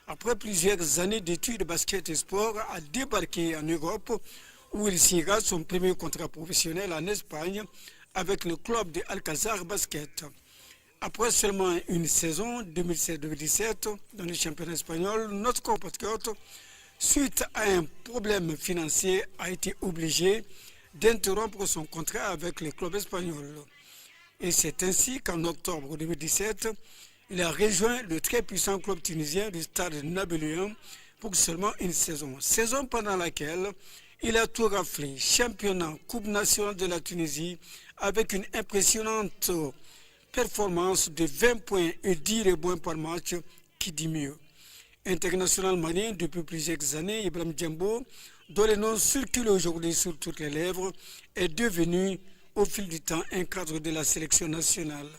après plusieurs années d'études de basket et sport, a débarqué en Europe où il signera son premier contrat professionnel en Espagne avec le club de Alcazar Basket. Après seulement une saison, 2016-2017, dans le championnat espagnol, notre compatriote, suite à un problème financier, a été obligé d'interrompre son contrat avec le club espagnol. Et c'est ainsi qu'en octobre 2017, il a rejoint le très puissant club tunisien du Stade Nabelouan pour seulement une saison. Saison pendant laquelle il a tout raflé, championnat, Coupe nationale de la Tunisie, avec une impressionnante performance de 20 points et 10 rebonds par match, qui dit mieux. International malien depuis plusieurs années, Ibrahim Djambo, dont le nom circule aujourd'hui sur toutes les lèvres, est devenu au fil du temps un cadre de la sélection nationale.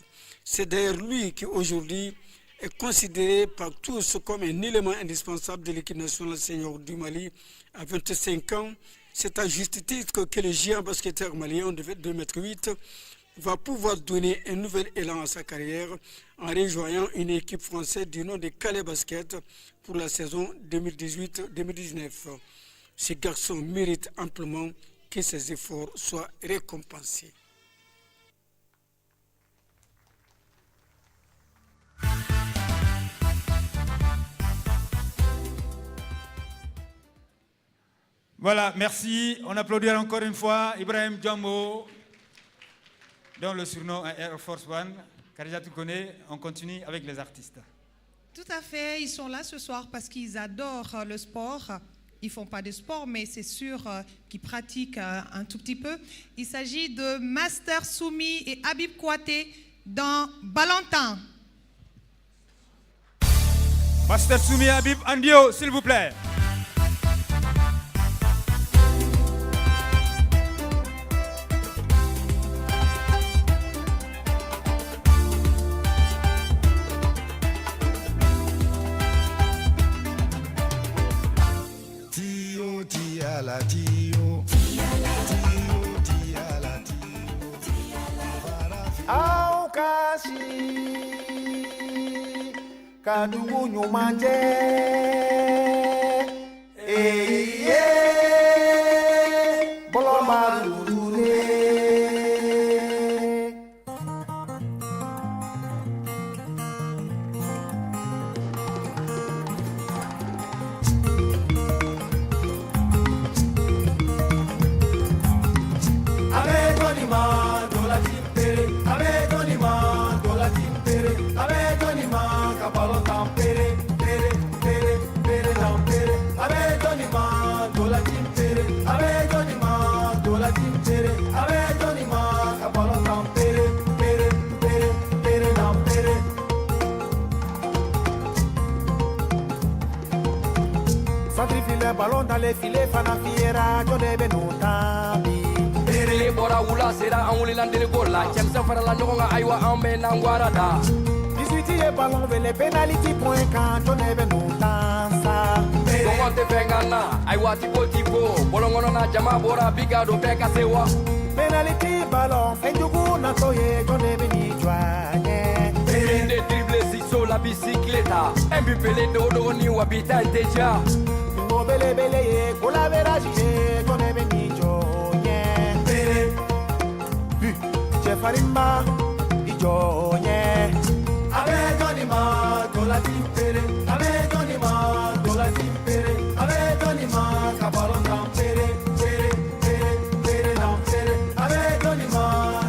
C'est d'ailleurs lui qui aujourd'hui est considéré par tous comme un élément indispensable de l'équipe nationale senior du Mali. À 25 ans, c'est à juste titre que le géant basketteur malien de 2,8 m va pouvoir donner un nouvel élan à sa carrière en rejoignant une équipe française du nom de Calais Basket pour la saison 2018-2019. Ce garçon mérite amplement que ses efforts soient récompensés.
Voilà, merci. On applaudit encore une fois Ibrahim Djambo, dont le surnom est Air Force One. Khadija, tu connais, on continue avec les artistes.
Tout à fait, ils sont là ce soir parce qu'ils adorent le sport. Ils ne font pas de sport, mais c'est sûr qu'ils pratiquent un tout petit peu. Il s'agit de Master Soumi et Habib Kouaté dans Balantin.
Master Soumi et Habib Andio, s'il vous plaît.
Kadugu nyumanje eye boloma dudule ballon dans les filets fana fiera jone be no tambi
Ere bora wula sera an wulila ndele gola Chelsea fara la ɲɔgɔn kan ayiwa an bɛ n'an gwara da
18 ye ballon vele penalty point kan jone be no tansa
Gɔngɔn tɛ fɛn kan na ayiwa tipo bɔlɔn kɔnɔ na jama bɔra bi ka don bɛɛ ka se wa
penalty ballon fɛn jugu natɔ ye jone be ni jɔ ɲɛ
de dribble siso la bicicleta MVP dogo ni wa bi ta tɛ ja
Bele bele ye kola vera jije jone be ni jonye bere je farimba ijonye abe joni ma dola timpere abe joni ma dola timpere abe joni ma kabalo tampere pere pere pere tampere abe joni ma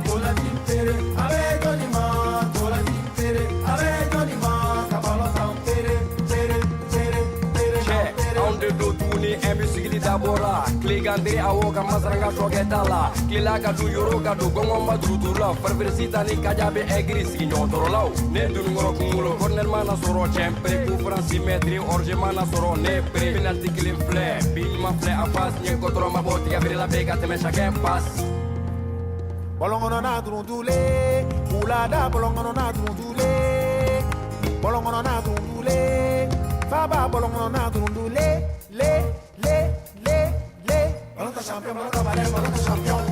dola timpere abe joni ma dola timpere abe joni ma kabalo tampere pere pere pere tampere
on de do tuni emusigili dabora kligandiri awo ka masaranga shogeta la kila ka du yoro ka du gongo madrutula farversita ni kajabe egri sigi nyotoro ne dun ngoro kumulo corner mana soro chempre ku franci metri orge mana soro ne pre penalty clean flare bin ma flare apas ni kotro ma boti ka la bega te me chaque passe
bolongono na drundule ulada bolongono na drundule bolongono na drundule faba bolongono na drundule le Balonta champion, balonta maré, balonta champion.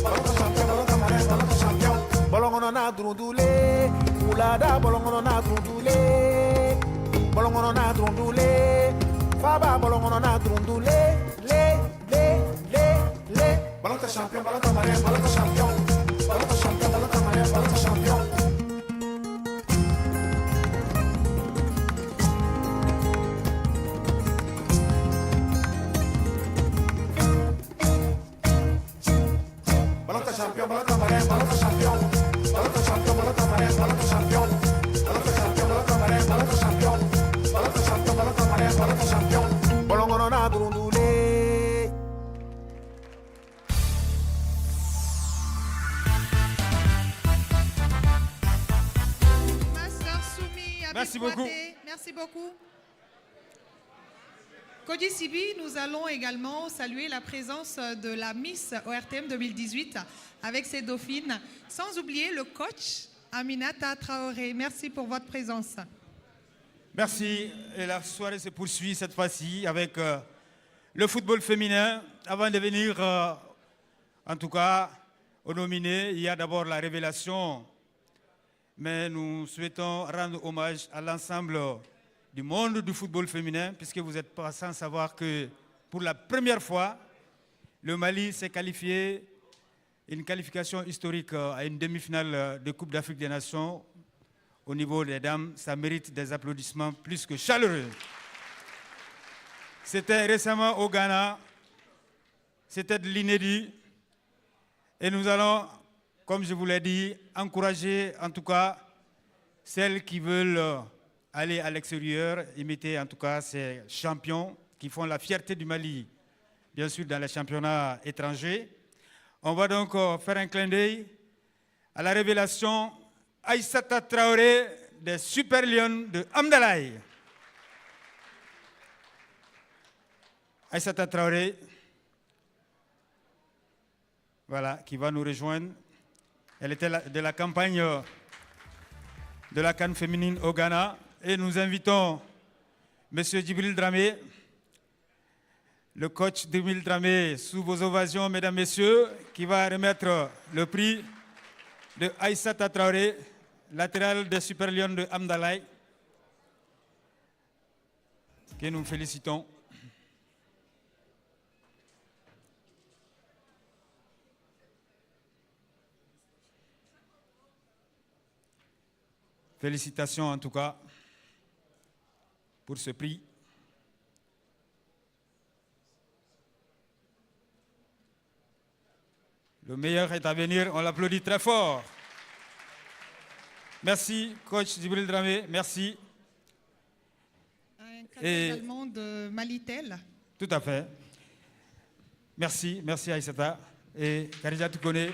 Balonta champion, balonta maré, balonta champion. Bolongono na drundule, ulada bolongono na drundule. Bolongono na drundule, faba bolongono na drundule. Le. Balonta champion, balonta maré, balonta champion. Balonta champion, balonta maré, balonta champion. Champion, balota maré, balota champion. Balota champion, balota maré, balota champion. Balota champion, balota maré, balota champion. Balota champion, balota maré, balota champion. Bolongono na drundule.
Master Soumi,
Merci beaucoup.
Merci beaucoup. Cody Sibi, nous allons également saluer la présence de la Miss ORTM 2018 avec ses dauphines, sans oublier le coach Aminata Traoré. Merci pour votre présence.
Merci. Et la soirée se poursuit cette fois-ci avec le football féminin. Avant de venir, en tout cas, aux nominés, il y a d'abord la révélation. Mais nous souhaitons rendre hommage à l'ensemble du monde du football féminin, puisque vous n'êtes pas sans savoir que pour la première fois, le Mali s'est qualifié, une qualification historique à une demi-finale de Coupe d'Afrique des Nations. Au niveau des dames, ça mérite des applaudissements plus que chaleureux. C'était récemment au Ghana, c'était de l'inédit. Et nous allons, comme je vous l'ai dit, encourager en tout cas celles qui veulent aller à l'extérieur, imiter en tout cas ces champions qui font la fierté du Mali, bien sûr dans les championnats étrangers. On va donc faire un clin d'œil à la révélation Aïssata Traoré des Super Lions de Amdalaï. Aïssata Traoré, voilà, qui va nous rejoindre. Elle était de la campagne de la CAN féminine au Ghana. Et nous invitons M. Djibril Dramé, le coach Djibril Dramé, sous vos ovations, mesdames, messieurs, qui va remettre le prix de Aïssata Traoré, latérale des Super Lions de Amdalaï, que nous félicitons. Félicitations en tout cas pour ce prix. Le meilleur est à venir, on l'applaudit très fort. Merci, coach Djibril Dramé, merci.
Un cadeau également de Malitel.
Tout à fait. Merci, merci Aïssata. Et Karija Toukone,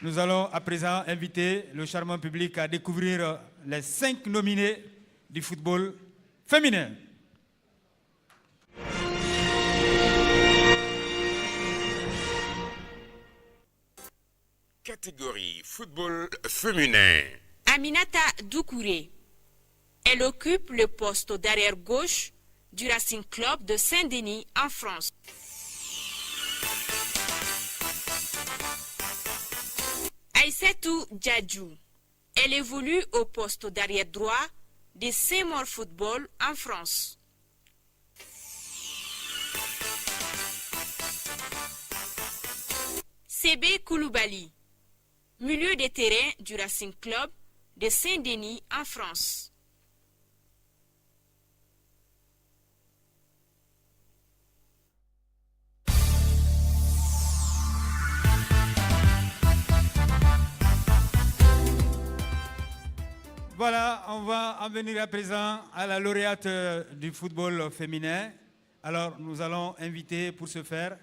nous allons à présent inviter le charmant public à découvrir les 5 nominés du football féminin.
Catégorie football féminin.
Aminata Doucouré. Elle occupe le poste d'arrière gauche du Racing Club de Saint-Denis en France. Aïssatou Djadjou. Elle évolue au poste d'arrière droit de Saint-Maur Football en France. Sébé Koulibaly. Milieu de terrain du Racing Club de Saint-Denis en France.
Voilà, on va en venir à présent à la lauréate du football féminin. Alors, nous allons inviter pour ce faire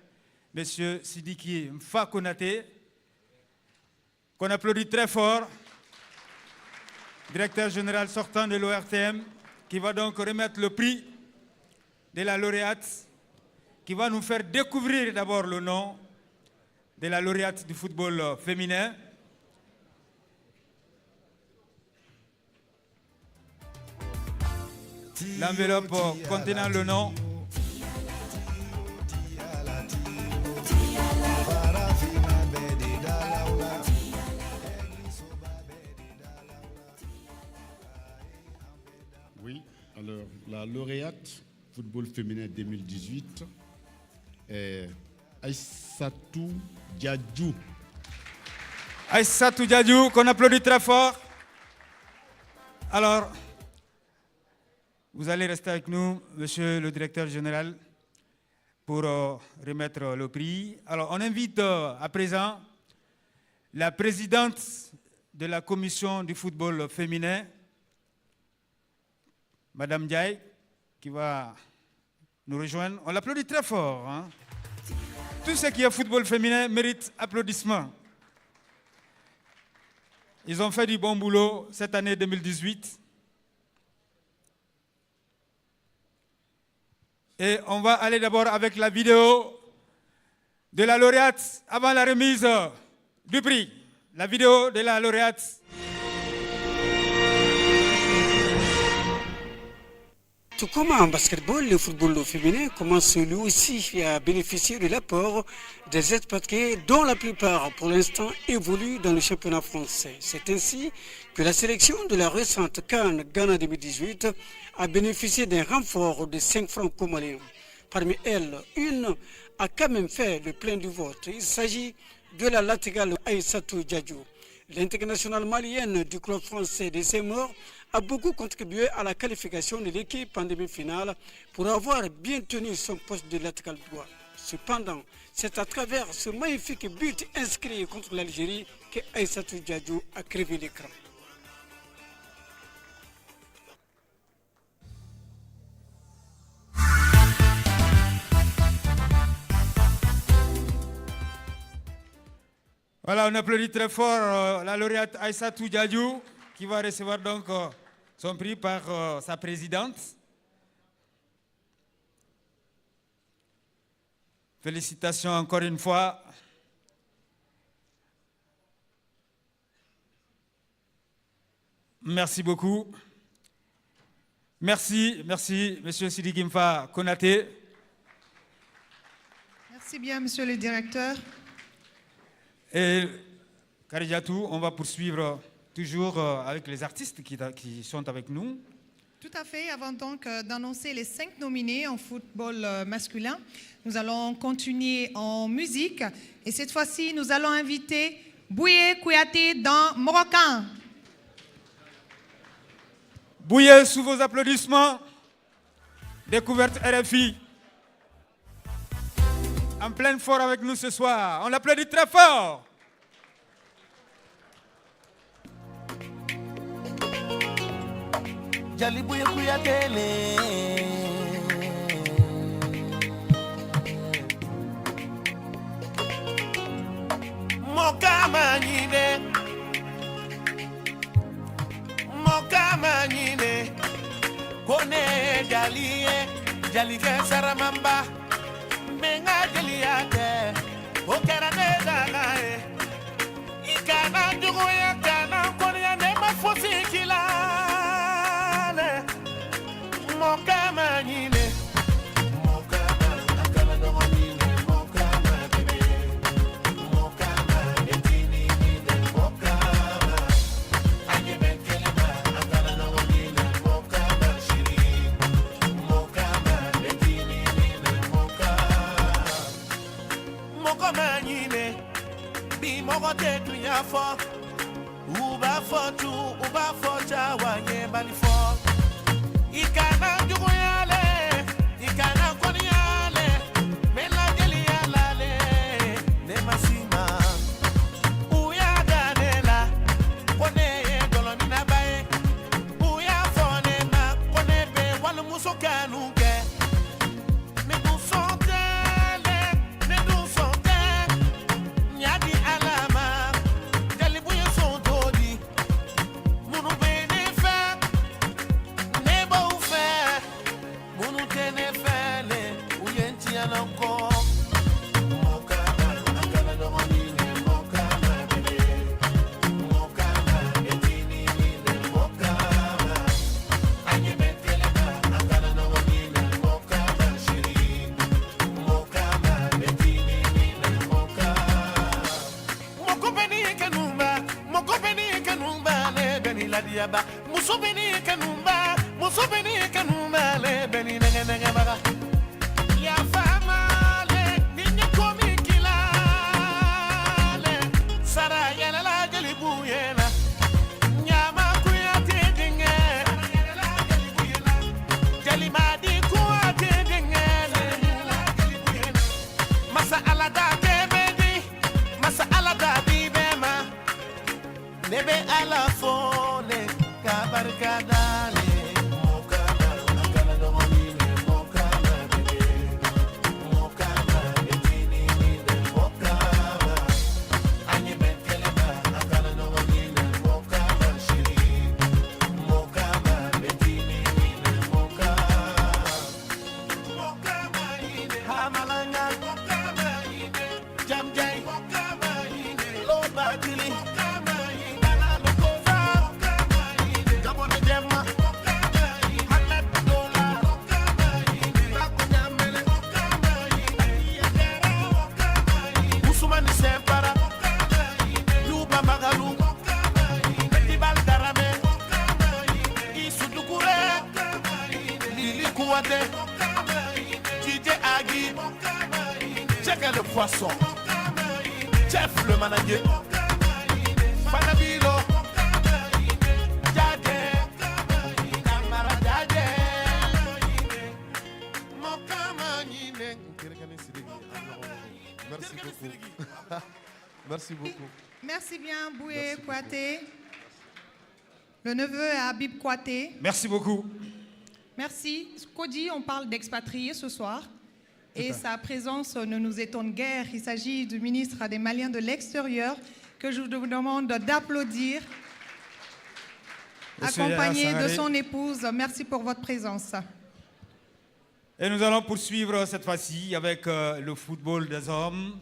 M. Sidiki Mfa Konaté, qu'on applaudit très fort, directeur général sortant de l'ORTM, qui va donc remettre le prix de la lauréate, qui va nous faire découvrir d'abord le nom de la lauréate du football féminin. L'enveloppe contenant le nom.
Oui, alors la lauréate football féminin 2018 est Aïssatou Djadjou.
Aïssatou Djadjou, qu'on applaudit très fort. Alors, vous allez rester avec nous, monsieur le directeur général, pour remettre le prix. Alors, on invite à présent la présidente de la commission du football féminin, Madame Diaye, qui va nous rejoindre. On l'applaudit très fort. Hein? Tout ce qui est football féminin mérite applaudissements. Ils ont fait du bon boulot cette année 2018. Et on va aller d'abord avec la vidéo de la lauréate avant la remise du prix. La vidéo de la lauréate.
Tout comme en basketball, le football féminin commence lui aussi à bénéficier de l'apport des expatriés dont la plupart pour l'instant évoluent dans le championnat français. C'est ainsi que la sélection de la récente CAN Ghana 2018 a bénéficié d'un renfort de 5 franco-maliens. Parmi elles, une a quand même fait le plein du vote. Il s'agit de la latérale Aïssatou Diadjou. L'internationale malienne du club français des Seymour a beaucoup contribué à la qualification de l'équipe en demi-finale pour avoir bien tenu son poste de latéral droit. Cependant, c'est à travers ce magnifique but inscrit contre l'Algérie que Aïssatou Diadjou a crevé l'écran.
Voilà, on applaudit très fort la lauréate Aïssatou Diadjou qui va recevoir donc son prix par sa présidente. Félicitations encore une fois. Merci beaucoup. Merci, Monsieur Sidi Gimfa Konaté.
Merci bien, Monsieur le Directeur.
Et Karijatou, on va poursuivre toujours avec les artistes qui sont avec nous.
Tout à fait. Avant donc d'annoncer les 5 nominés en football masculin, nous allons continuer en musique. Et cette fois-ci, nous allons inviter Bouye Kouyaté dans Marocain.
Bouye, sous vos applaudissements, découverte RFI. En pleine forme avec nous ce soir. On l'applaudit très fort.
Jalibouye Kouyatele Mokama nyine Kone jaliye Jalike saramamba Menga jaliate Okera nezanae Ikana jugoya kana Konya nema fosi kilane Mokama nyine Mokama akala dongo nyine Mokama bebe Mokama etini nyine Mokama Anyebe kelema akala dongo nyine Mokama shiri Mokama etini nyine Mokama nyine Bi moko tetu nyafo Uba fotu, uba focha wanye balifo Ikana jugoyale, ikana konyale Mela jeli alale, ne masima Uya ganela, kone doloni nabaye Uya fone ma, kone be walu muso kanuke Ne du sontele, ne du sontele Nyadi alama, jali buye sontodi Munu bene fe, nebo fe Munu tene fele, uyenti anoko Mokama, akala dongonine Mokama bebe Mokama, etini nine Mokama Anyebe kelema, akala dongonine Mokama shiri Mokama, etini nine Mokama Mokopeni kanumba le beni la diaba Musobeni kanumba le beni nenge baga Ya fama le ninyo komi kilale Sara yela la jeli buyela Nyama kuyate dinge Jeli madi kuyate dinge Masa alada kebedi Masa alada bibema Nebe ala fone kabarkadale Mokama akala dongonine Mokama Mandé, DJ Agui, Check le poisson, Chef le manager, Fanabilo, Djadé, Kamara Djadé, Mokamanine.
Merci beaucoup. Merci beaucoup.
Merci bien, Boué Kouaté. Le neveu est Habib Kouaté.
Merci beaucoup.
Merci. Kodi, on parle d'expatriés ce soir. Et sa présence ne nous étonne guère. Il s'agit du ministre des Maliens de l'extérieur que je vous demande d'applaudir, accompagné de son épouse. Merci pour votre présence.
Et nous allons poursuivre cette fois-ci avec le football des hommes.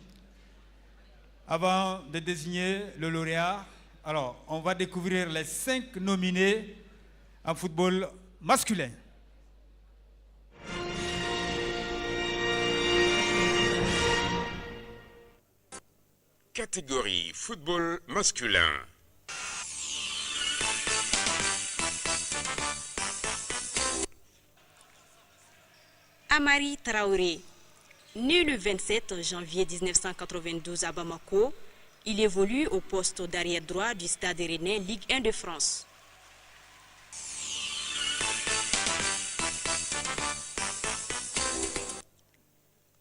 Avant de désigner le lauréat, alors on va découvrir les 5 nominés en football masculin.
Catégorie football masculin.
Amari Traoré. Né le 27 janvier 1992 à Bamako, il évolue au poste d'arrière droit du Stade Rennais Ligue 1 de France.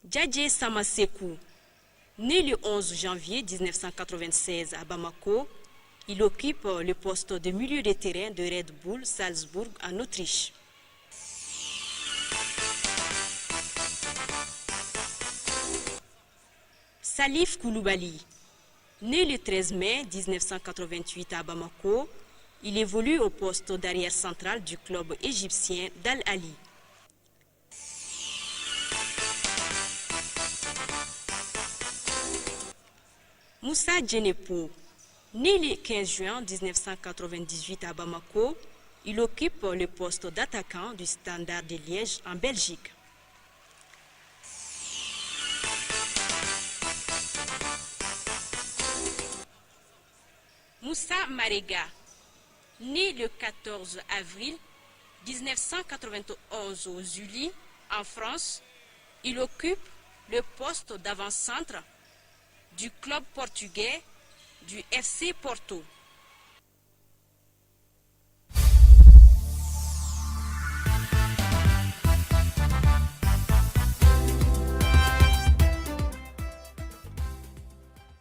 Djadje Samasekou. Né le 11 janvier 1996 à Bamako, il occupe le poste de milieu de terrain de Red Bull Salzbourg en Autriche. Salif Koulibaly. Né le 13 mai 1988 à Bamako, il évolue au poste d'arrière central du club égyptien d'Al Ali. Moussa Djenepo. Né le 15 juin 1998 à Bamako, il occupe le poste d'attaquant du Standard de Liège en Belgique. Moussa Marega, né le 14 avril 1991 au Zuli, en France, il occupe le poste d'avant-centre du club portugais du FC Porto.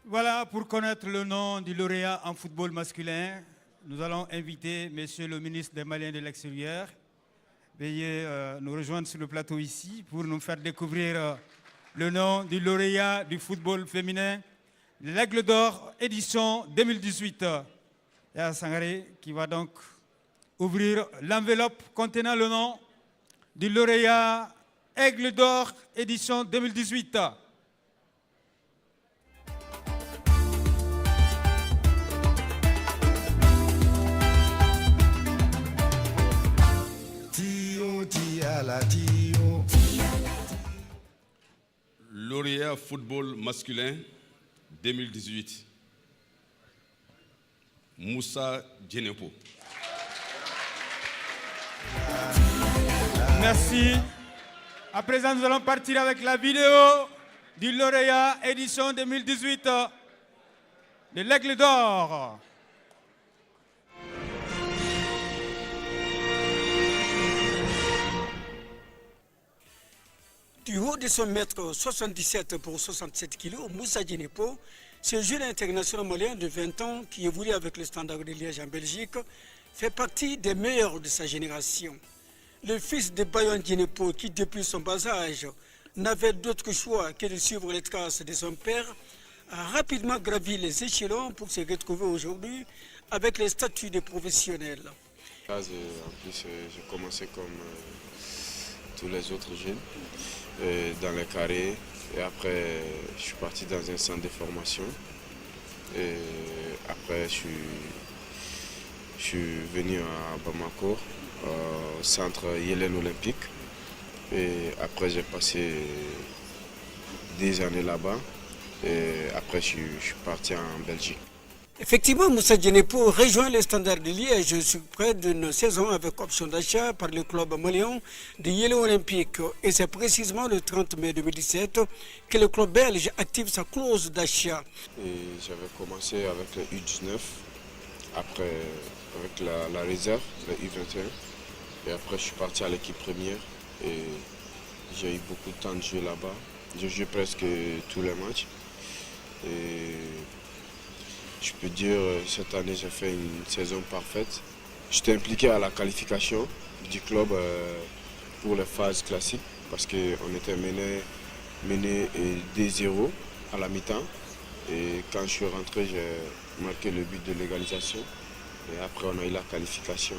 Voilà, pour connaître le nom du lauréat en football masculin, nous allons inviter Monsieur le ministre des Maliens de l'extérieur. Veuillez nous rejoindre sur le plateau ici pour nous faire découvrir le nom du lauréat du football féminin, l'Aigle d'Or édition 2018. Il y a Sangaré qui va donc ouvrir l'enveloppe contenant le nom du lauréat Aigle d'Or édition 2018.
Lauréat football masculin 2018, Moussa Djenepo.
Merci. À présent, nous allons partir avec la vidéo du lauréat édition 2018 de l'Aigle d'Or.
Du haut de son mètre 77 pour 67 kg, Moussa Djenepo, ce jeune international malien de 20 ans qui évolue avec le Standard de Liège en Belgique, fait partie des meilleurs de sa génération. Le fils de Bayon Djenepo, qui depuis son bas âge n'avait d'autre choix que de suivre les traces de son père, a rapidement gravi les échelons pour se retrouver aujourd'hui avec les statuts de professionnel.
En plus, j'ai commencé comme tous les autres jeunes. Dans les carrés, et après je suis parti dans un centre de formation et après je suis venu à Bamako au centre Yélène Olympique et après j'ai passé 10 années là-bas et après je suis parti en Belgique.
Effectivement, Moussa Djenepo rejoint le Standard de Liège sur près d'une saison avec option d'achat par le club malien de Yélen Olympique. Et c'est précisément le 30 mai 2017 que le club belge active sa clause d'achat.
J'avais commencé avec le U19, après avec la réserve, le U21. Et après, je suis parti à l'équipe première et j'ai eu beaucoup de temps de jouer là-bas. J'ai joué presque tous les matchs. Et je peux dire, cette année, j'ai fait une saison parfaite. J'étais impliqué à la qualification du club pour les phases classiques parce qu'on était mené 2-0 à la mi-temps. Et quand je suis rentré, j'ai marqué le but de l'égalisation. Et après, on a eu la qualification.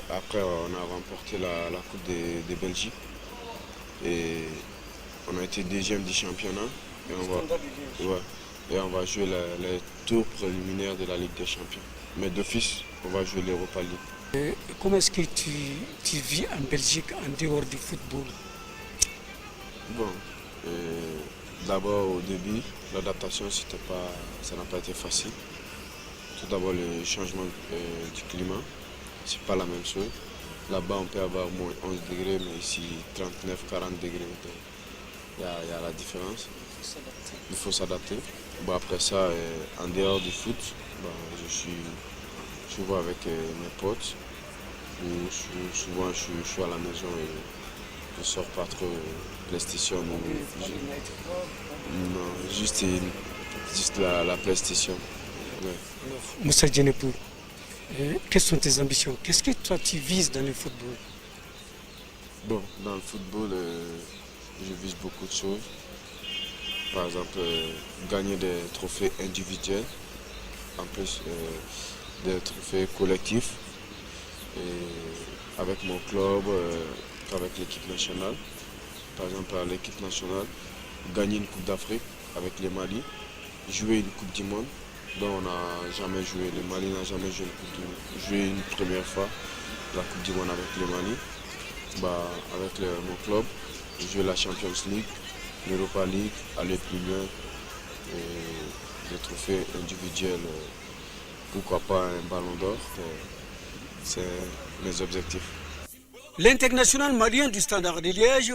Après, on a remporté la Coupe de Belgique. Et on a été deuxième du championnat. Et on va jouer les tours préliminaires de la Ligue des Champions. Mais d'office, on va jouer l'Europa League.
Comment est-ce que tu vis en Belgique en dehors du football?
Bon, d'abord au début, l'adaptation, ça n'a pas été facile. Tout d'abord, le changement du climat, c'est pas la même chose. Là-bas, on peut avoir moins 11 degrés, mais ici, 39, 40 degrés. Il y a la différence. Il faut s'adapter. Bon, après ça, en dehors du foot, je suis souvent avec mes potes. Souvent, je suis à la maison et je ne sors pas trop PlayStation. Non, juste la PlayStation. Ouais.
Moussa Djenepo, quelles sont tes ambitions? Qu'est-ce que toi tu vises dans le football?
Bon, dans le football, je vise beaucoup de choses. Par exemple, gagner des trophées individuels, en plus des trophées collectifs, et avec mon club, avec l'équipe nationale. Par exemple, à l'équipe nationale, gagner une Coupe d'Afrique avec le Mali, jouer une Coupe du Monde dont on n'a jamais joué. Le Mali n'a jamais joué une Coupe du Monde. Jouer une première fois la Coupe du Monde avec le Mali, avec mon club, jouer la Champions League, l'Europa League, aller plus loin, et les trophées individuels, pourquoi pas un ballon d'or, c'est mes objectifs.
L'international malien du Standard de Liège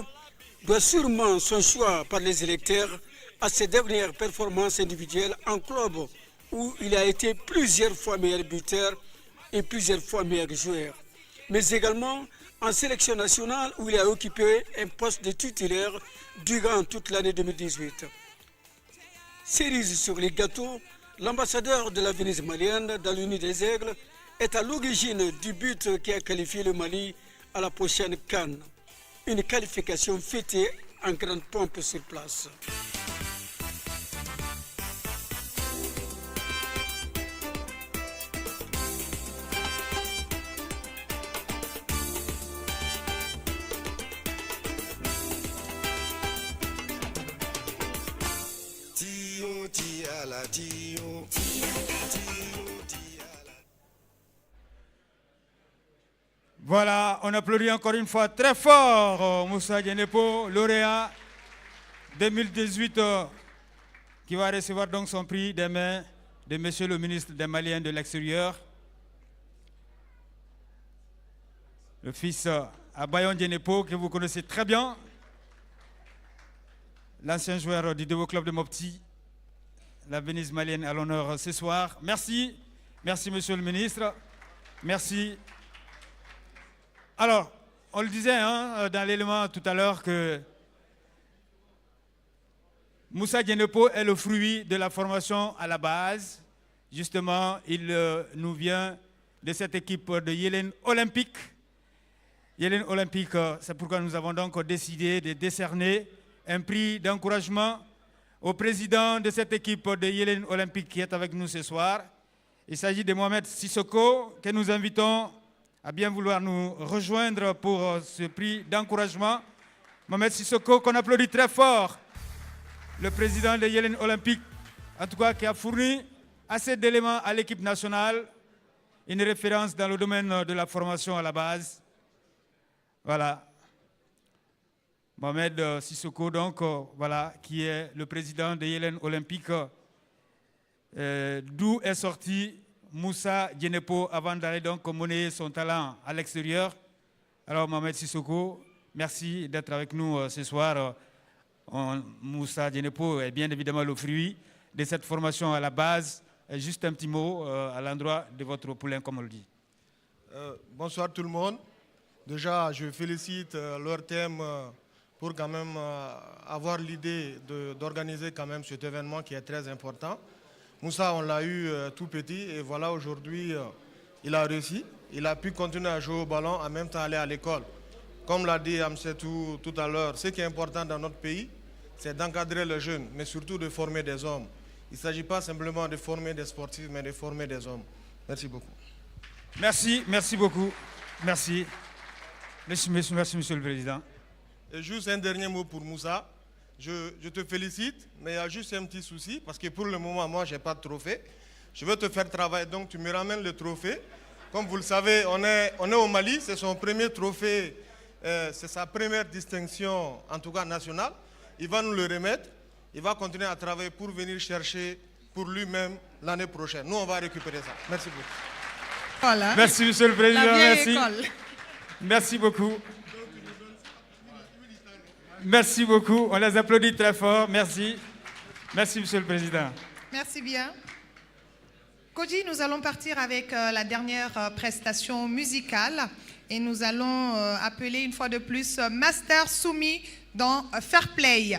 doit sûrement son choix par les électeurs à ses dernières performances individuelles en club où il a été plusieurs fois meilleur buteur et plusieurs fois meilleur joueur, mais également en sélection nationale où il a occupé un poste de titulaire durant toute l'année 2018. Cerise sur les gâteaux, l'ambassadeur de la Venise malienne dans l'Union des Aigles est à l'origine du but qui a qualifié le Mali à la prochaine CAN. Une qualification fêtée en grande pompe sur place.
Voilà, on applaudit encore une fois très fort Moussa Djenepo, lauréat 2018, qui va recevoir donc son prix des mains de Monsieur le ministre des Maliens de l'Extérieur. Le fils Abayon Djenepo, que vous connaissez très bien, l'ancien joueur du Devo Club de Mopti, la Venise malienne à l'honneur ce soir. Merci, merci Monsieur le ministre, merci. Alors, on le disait dans l'élément tout à l'heure que Moussa Djenepo est le fruit de la formation à la base. Justement, il nous vient de cette équipe de Yélen Olympique. Yélen Olympique, c'est pourquoi nous avons donc décidé de décerner un prix d'encouragement au président de cette équipe de Yélen Olympique qui est avec nous ce soir. Il s'agit de Mohamed Sissoko, que nous invitons à bien vouloir nous rejoindre pour ce prix d'encouragement. Mohamed Sissoko, qu'on applaudit très fort, le président de Yélen Olympique, en tout cas qui a fourni assez d'éléments à l'équipe nationale, une référence dans le domaine de la formation à la base. Voilà. Mohamed Sissoko, donc, voilà, qui est le président de Yélen Olympique. d'où est sorti Moussa Djenepo avant d'aller donc monnayer son talent à l'extérieur. Alors Mohamed Sissoko, merci d'être avec nous ce soir. Moussa Djenepo est bien évidemment le fruit de cette formation à la base. Juste un petit mot à l'endroit de votre poulain, comme on le dit.
Bonsoir tout le monde. Déjà, je félicite leur thème pour quand même avoir l'idée d'organiser quand même cet événement qui est très important. Moussa, on l'a eu tout petit et voilà aujourd'hui, il a réussi. Il a pu continuer à jouer au ballon, en même temps aller à l'école. Comme l'a dit Amsetou tout à l'heure, ce qui est important dans notre pays, c'est d'encadrer les jeunes, mais surtout de former des hommes. Il ne s'agit pas simplement de former des sportifs, mais de former des hommes. Merci beaucoup.
Merci, merci beaucoup. Merci. Merci, Monsieur le Président.
Et juste un dernier mot pour Moussa. Je te félicite, mais il y a juste un petit souci, parce que pour le moment, moi, je n'ai pas de trophée. Je veux te faire travailler, donc tu me ramènes le trophée. Comme vous le savez, on est au Mali, c'est son premier trophée, c'est sa première distinction, en tout cas nationale. Il va nous le remettre, il va continuer à travailler pour venir chercher pour lui-même l'année prochaine. Nous, on va récupérer ça. Merci beaucoup.
Voilà.
Merci, Monsieur le Président.
La vieille
Merci.
école.
Merci beaucoup. Merci beaucoup. On les applaudit très fort. Merci. Merci, Monsieur le Président.
Merci bien. Koji, nous allons partir avec la dernière prestation musicale et nous allons appeler une fois de plus Master Soumi dans Fair Play.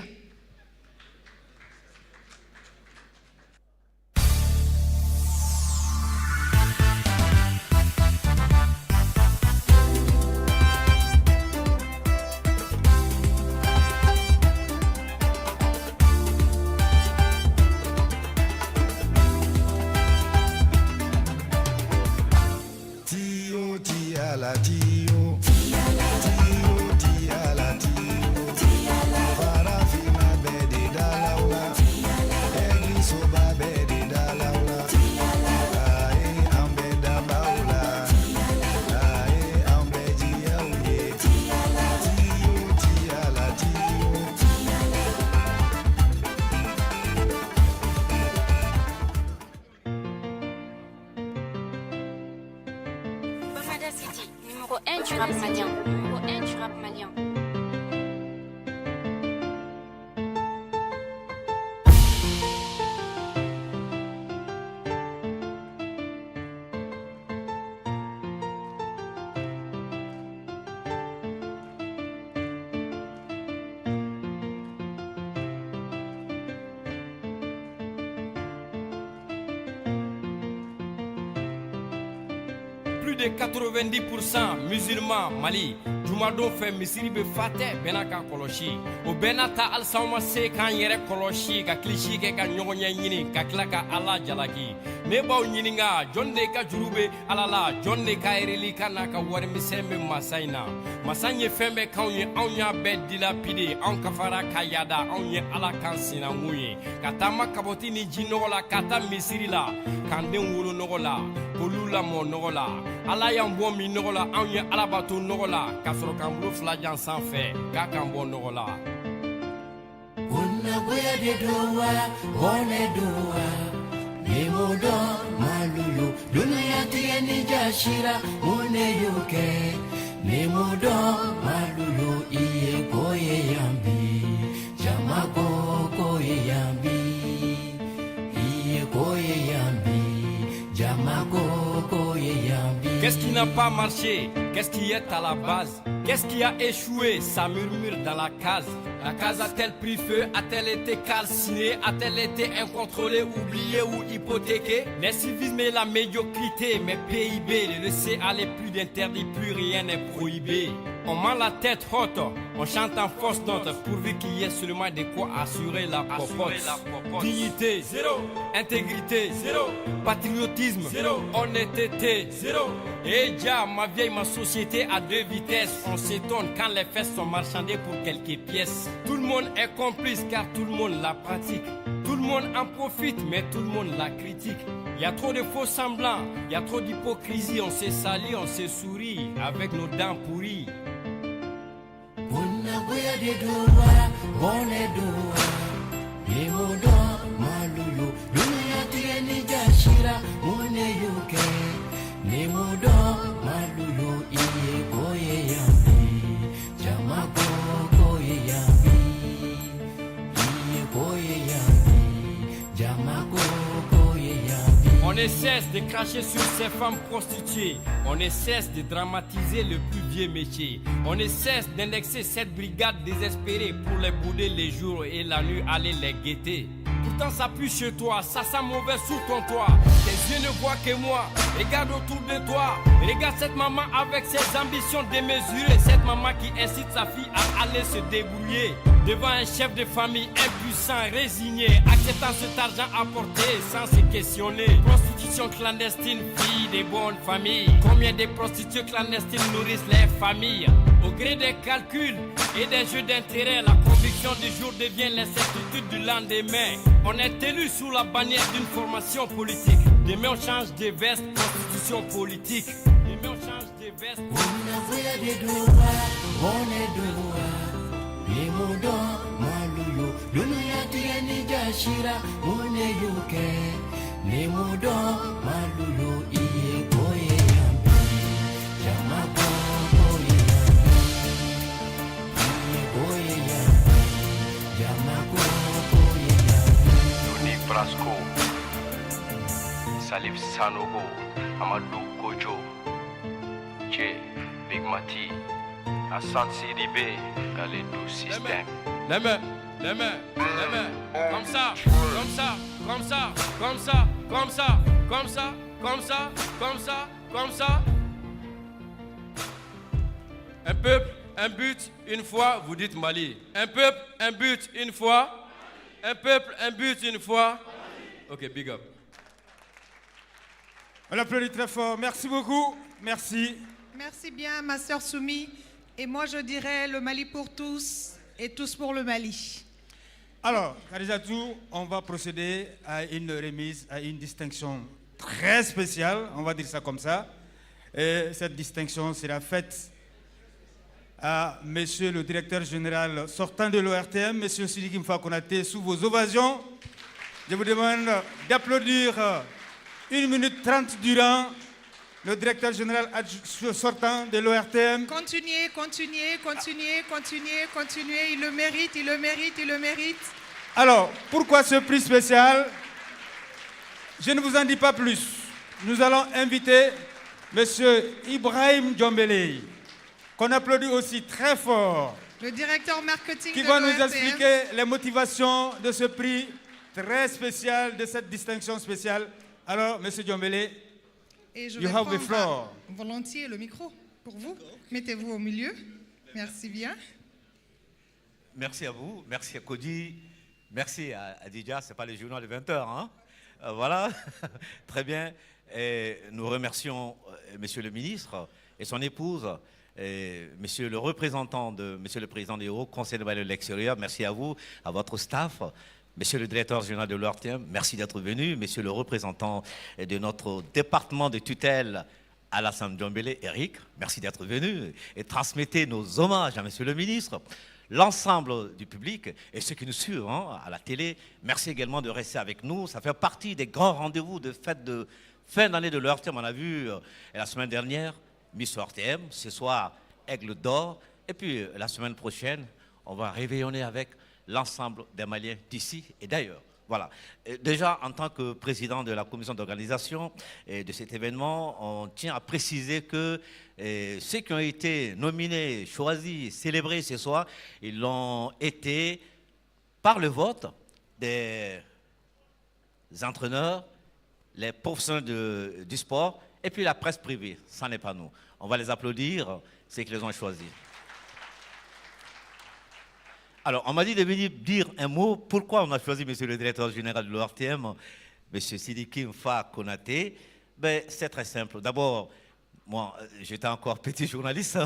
Numéro 1 du rap malien. Numéro 1 du rap malien.
Plus de 90% musulmans Mali. Jumadon fait misiri be fate benaka koloshi. O benata al sama se kan yere koloshi ka klishi ke ka nyonya nyini ka klaka ala jalaki. Ne baw nyininga jonde ka jurube alala jonde ka ereli kana ka war misembe masaina. Masanye fembe kanye anya bedila pide an kafara kayada anye ala kansina nguye. Katama kaboti ni jinola kata misiri la kande wulu nogola. Polula mo nogola ala yambo mi nogola anye alabatu nogola kasoro kambulu flajan sanfɛ ka kambo nogola
Una boya de doa one doa nemodo maluyo dunia tieni jashira une yuke nemodo maluyo iye koye yambi jamako koye yambi iye koye yambi.
Qu'est-ce qui n'a pas marché? Qu'est-ce qui est à la base? Qu'est-ce qui a échoué? Ça murmure dans la case. La case a-t-elle pris feu? A-t-elle été calcinée? A-t-elle été incontrôlée, oubliée ou hypothéquée? Les civismes et la médiocrité, mes PIB, le laisser aller, plus d'interdit, plus rien n'est prohibé. On ment la tête haute, on chante en fausse note, pourvu qu'il y ait seulement de quoi assurer la popote. Dignité, zéro. Intégrité, zéro. Patriotisme, zéro. Honnêteté, zéro. Et déjà, ma vieille, ma société à deux vitesses. On s'étonne quand les fesses sont marchandées pour quelques pièces. Tout le monde est complice car tout le monde la pratique. Tout le monde en profite mais tout le monde la critique. Y a trop de faux semblants, y a trop d'hypocrisie. On s'est sali, on s'est souri avec nos dents pourries.
Una boya de doa one doa nemodo maluyo dunia tieni jashira mune yuke ni mudo maluyo iye koye yambi jamako koye yambi iye koye yambi jamako koye yambi.
On ne cesse de cracher sur ces femmes prostituées. On ne cesse de dramatiser le plus vieux métier. On ne cesse d'indexer cette brigade désespérée pour les bouder les jours et la nuit aller les guetter. Pourtant ça pue chez toi, ça sent mauvais sous ton toit. Tes yeux ne voient que moi, regarde autour de toi. Regarde cette maman avec ses ambitions démesurées. Cette maman qui incite sa fille à aller se débrouiller devant un chef de famille impuissant, résigné, acceptant cet argent apporté sans se questionner. Prostitution clandestine, fille des bonnes familles. Combien de prostituées clandestines nourrissent les familles? Au gré des calculs et des jeux d'intérêt, la conviction du jour devient l'incertitude du lendemain. On est élu sous la bannière d'une formation politique. Demain on change de veste, constitution politique. Demain on change de veste.
Nimudo maluyo dunia tieni jashira mune yuke nimudo maluyo iye koye yambi jamako koye yambi iye koye yambi jamako koye yambi.
Tony Brasco, Salif Sanogo, Amadou Kojo, Che, Big Mati, Hassan Sidibé, Galedou System.
Les mains, comme ça, comme ça, comme ça, comme ça, comme ça, comme ça, comme ça, comme ça, comme ça. Un peuple, un but, une fois, vous dites Mali. Un peuple, un but, une fois. Un peuple, un but, une fois. Ok, big up.
On applaudit très fort. Merci beaucoup. Merci.
Merci bien, ma sœur Soumi. Et moi, je dirais le Mali pour tous et tous pour le Mali.
Alors, Khadijatou, on va procéder à une remise, à une distinction très spéciale, on va dire ça comme ça. Et cette distinction sera faite à Monsieur le directeur général sortant de l'ORTM, Monsieur Sidiki Mfa Konaté, sous vos ovations. Je vous demande d'applaudir 1 minute 30 durant le directeur général sortant de l'ORTM.
Continuez, continuez, continuez, continuez, continuez. Il le mérite, il le mérite, il le mérite.
Alors, pourquoi ce prix spécial? Je ne vous en dis pas plus. Nous allons inviter M. Ibrahim Djombele, qu'on applaudit aussi très fort.
Le directeur marketing
qui
de
va nous
l'ORTM.
expliquer les motivations de ce prix très spécial, de cette distinction spéciale. Alors, M. Djombele,
Et je
you
vais
have the
prendre
floor.
volontiers le micro pour vous. Mettez-vous au milieu. Merci bien.
Merci à vous, merci à Kodi, merci à Adidja, ce n'est pas le journal de 20h. Hein? Voilà, très bien. Et nous remercions Monsieur le ministre et son épouse, et Monsieur le représentant de Monsieur le Président du Haut Conseil de l'extérieur. Merci à vous, à votre staff. Monsieur le directeur général de l'ORTM, merci d'être venu. Monsieur le représentant de notre département de tutelle, Alassane Djombele, Eric, merci d'être venu. Et transmettez nos hommages à Monsieur le ministre, l'ensemble du public et ceux qui nous suivent à la télé. Merci également de rester avec nous. Ça fait partie des grands rendez-vous de fête de fin d'année de l'ORTM. On a vu la semaine dernière Miss ORTM, ce soir Aigle d'Or. Et puis la semaine prochaine, on va réveillonner avec l'ensemble des Maliens d'ici et d'ailleurs. Voilà. Et déjà, en tant que président de la commission d'organisation de cet événement, on tient à préciser que ceux qui ont été nominés, choisis, célébrés ce soir, ils l'ont été par le vote des entraîneurs, les professionnels du sport et puis la presse privée. Ça n'est pas nous. On va les applaudir, ceux qui les ont choisis. Alors, on m'a dit de venir dire un mot. Pourquoi on a choisi Monsieur le directeur général de l'ORTM, Monsieur Sidiki Mfa Konaté? Ben, c'est très simple. D'abord, moi, j'étais encore petit journaliste.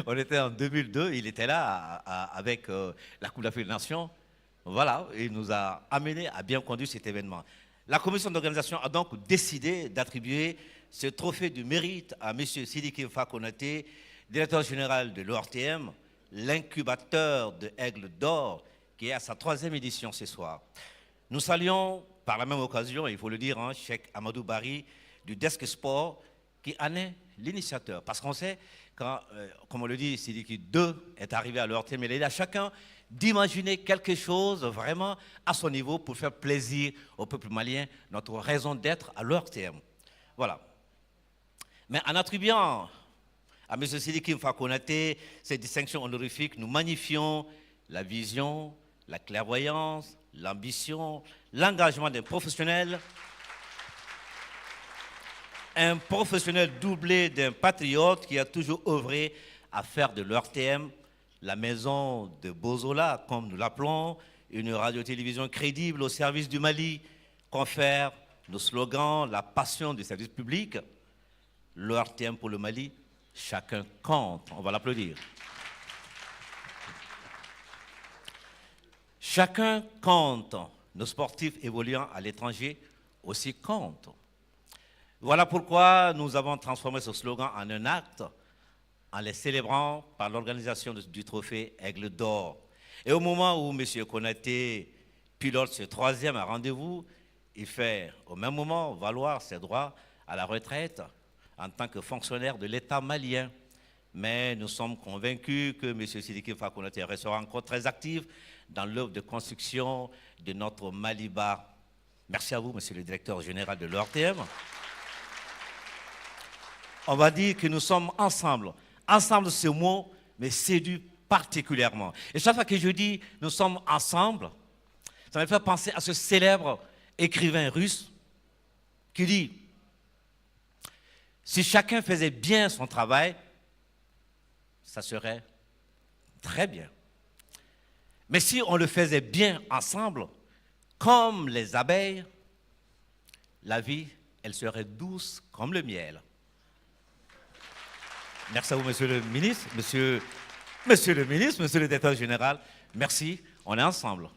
On était en 2002. Il était là avec la Coupe d'Afrique des Nations. Voilà, il nous a amenés à bien conduire cet événement. La commission d'organisation a donc décidé d'attribuer ce trophée du mérite à Monsieur Sidiki Mfa Konaté, directeur général de l'ORTM, l'incubateur de Aigle d'Or, qui est à sa 3e édition ce soir. Nous saluons par la même occasion, il faut le dire, Cheikh Amadou Bari du Desk Sport, qui en est l'initiateur. Parce qu'on sait, quand, comme on le dit, Sidiki 2 est arrivé à leur thème, il est à chacun d'imaginer quelque chose vraiment à son niveau pour faire plaisir au peuple malien, notre raison d'être à leur terme. Voilà. Mais en attribuant à M. Sidiki Mfa Konaté ces distinctions honorifiques, nous magnifions la vision, la clairvoyance, l'ambition, l'engagement d'un professionnel, un professionnel doublé d'un patriote qui a toujours œuvré à faire de l'ORTM la maison de Bozola, comme nous l'appelons, une radio-télévision crédible au service du Mali, confère nos slogans, la passion du service public, l'ORTM pour le Mali, chacun compte. On va l'applaudir. Chacun compte. Nos sportifs évoluant à l'étranger aussi comptent. Voilà pourquoi nous avons transformé ce slogan en un acte en les célébrant par l'organisation du trophée Aigle d'Or. Et au moment où M. Konaté pilote ce 3e rendez-vous, il fait au même moment valoir ses droits à la retraite en tant que fonctionnaire de l'État malien. Mais nous sommes convaincus que M. Sidiki Mfa Konaté restera encore très actif dans l'œuvre de construction de notre Maliba. Merci à vous, Monsieur le directeur général de l'ORTM. On va dire que nous sommes ensemble. Ensemble, ce mot me séduit particulièrement. Et chaque fois que je dis « nous sommes ensemble », ça me fait penser à ce célèbre écrivain russe qui dit « si chacun faisait bien son travail, ça serait très bien. Mais si on le faisait bien ensemble, comme les abeilles, la vie, elle serait douce comme le miel. » Merci à vous, Monsieur le ministre, Monsieur le ministre, Monsieur le directeur général. Merci, on est ensemble.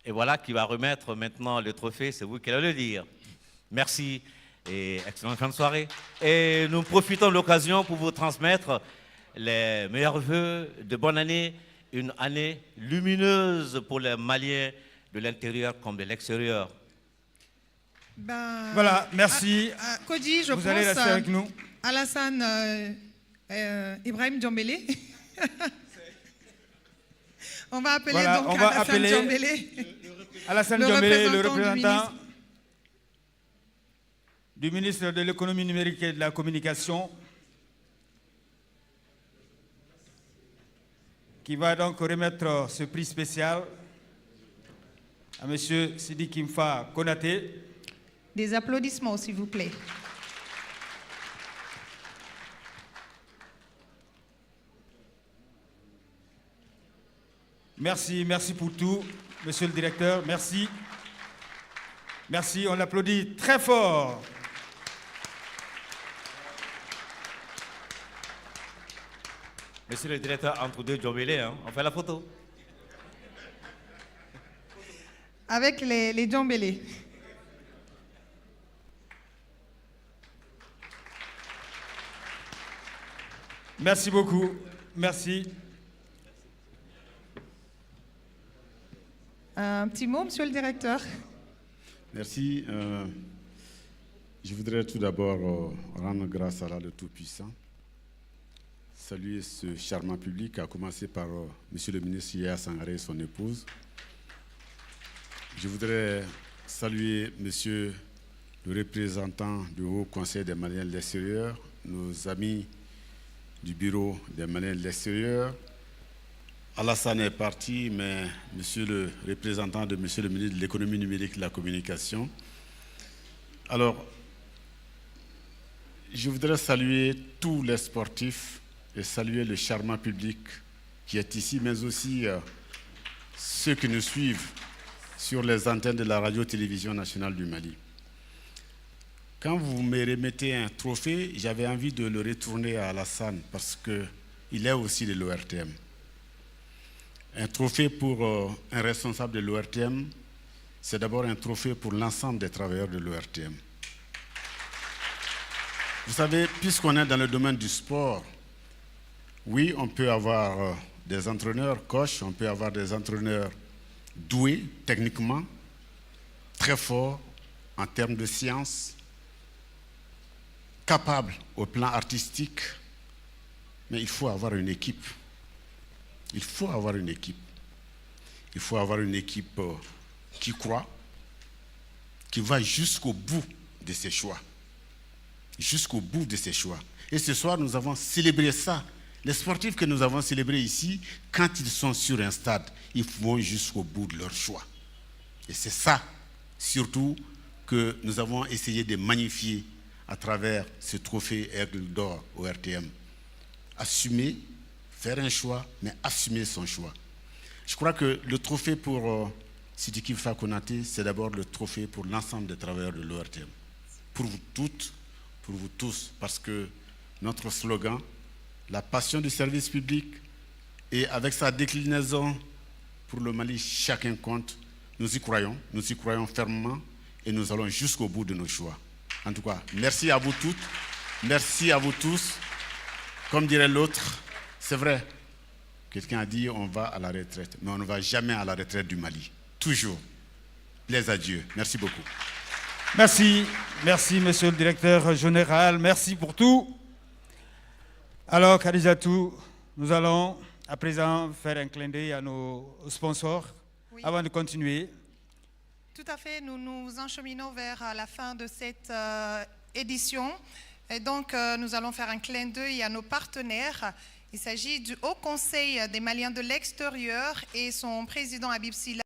Et voilà qui va remettre maintenant le trophée, c'est vous qui allez le dire. Merci et excellente fin de soirée. Et nous profitons de l'occasion pour vous transmettre les meilleurs vœux de bonne année, une année lumineuse pour les Maliens de l'intérieur comme de l'extérieur.
Voilà, merci.
Kodi, je
vous allez rester avec nous.
Alassane Ibrahim Djambélé. On va appeler
voilà,
donc Alassane Djambélé.
Alassane Djambélé, le représentant du ministre de l'économie numérique et de la communication, qui va donc remettre ce prix spécial à M. Sidiki Mfa Konaté.
Des applaudissements, s'il vous plaît.
Merci, merci pour tout, monsieur le directeur, merci. Merci, on l'applaudit très fort.
Monsieur le directeur, entre deux Djambélé, on fait la photo.
Avec les Djambélé.
Merci beaucoup, merci.
Un petit mot, monsieur le directeur.
Merci. Je voudrais tout d'abord rendre grâce à Allah le Tout-Puissant, saluer ce charmant public, à commencer par monsieur le ministre Yaya Sangaré et son épouse. Je voudrais saluer monsieur le représentant du Haut Conseil des Maliens de l'extérieur, nos amis du bureau des Maliens de l'extérieur. Alassane est parti, mais monsieur le représentant de monsieur le ministre de l'économie numérique et de la communication. Alors, je voudrais saluer tous les sportifs et saluer le charmant public qui est ici, mais aussi ceux qui nous suivent sur les antennes de la radio-télévision nationale du Mali. Quand vous me remettez un trophée, j'avais envie de le retourner à Alassane parce qu'il est aussi de l'ORTM. Un trophée pour un responsable de l'ORTM, c'est d'abord un trophée pour l'ensemble des travailleurs de l'ORTM. Vous savez, puisqu'on est dans le domaine du sport, oui, on peut avoir des entraîneurs coachs, on peut avoir des entraîneurs doués techniquement, très fort en termes de science, capable au plan artistique, mais il faut avoir une équipe. Il faut avoir une équipe. Il faut avoir une équipe qui croit, qui va jusqu'au bout de ses choix. Jusqu'au bout de ses choix. Et ce soir, nous avons célébré ça. Les sportifs que nous avons célébrés ici, quand ils sont sur un stade, ils vont jusqu'au bout de leur choix. Et c'est ça, surtout, que nous avons essayé de magnifier à travers ce trophée Aigle d'Or au RTM. Assumer, faire un choix, mais assumer son choix. Je crois que le trophée pour Sidiki Fakonate, c'est d'abord le trophée pour l'ensemble des travailleurs de l'ORTM. Pour vous toutes, pour vous tous, parce que notre slogan, la passion du service public, et avec sa déclinaison pour le Mali, chacun compte, nous y croyons fermement, et nous allons jusqu'au bout de nos choix. En tout cas, merci à vous toutes, merci à vous tous. Comme dirait l'autre, c'est vrai, quelqu'un a dit on va à la retraite, mais on ne va jamais à la retraite du Mali. Toujours. Plaise à Dieu. Merci beaucoup.
Merci, merci monsieur le directeur général, merci pour tout. Alors Khadijatou, nous allons à présent faire un clin d'œil à nos sponsors avant de continuer.
Tout à fait, nous nous encheminons vers la fin de cette édition. Et donc, nous allons faire un clin d'œil à nos partenaires. Il s'agit du Haut Conseil des Maliens de l'extérieur et son président Habib Silla.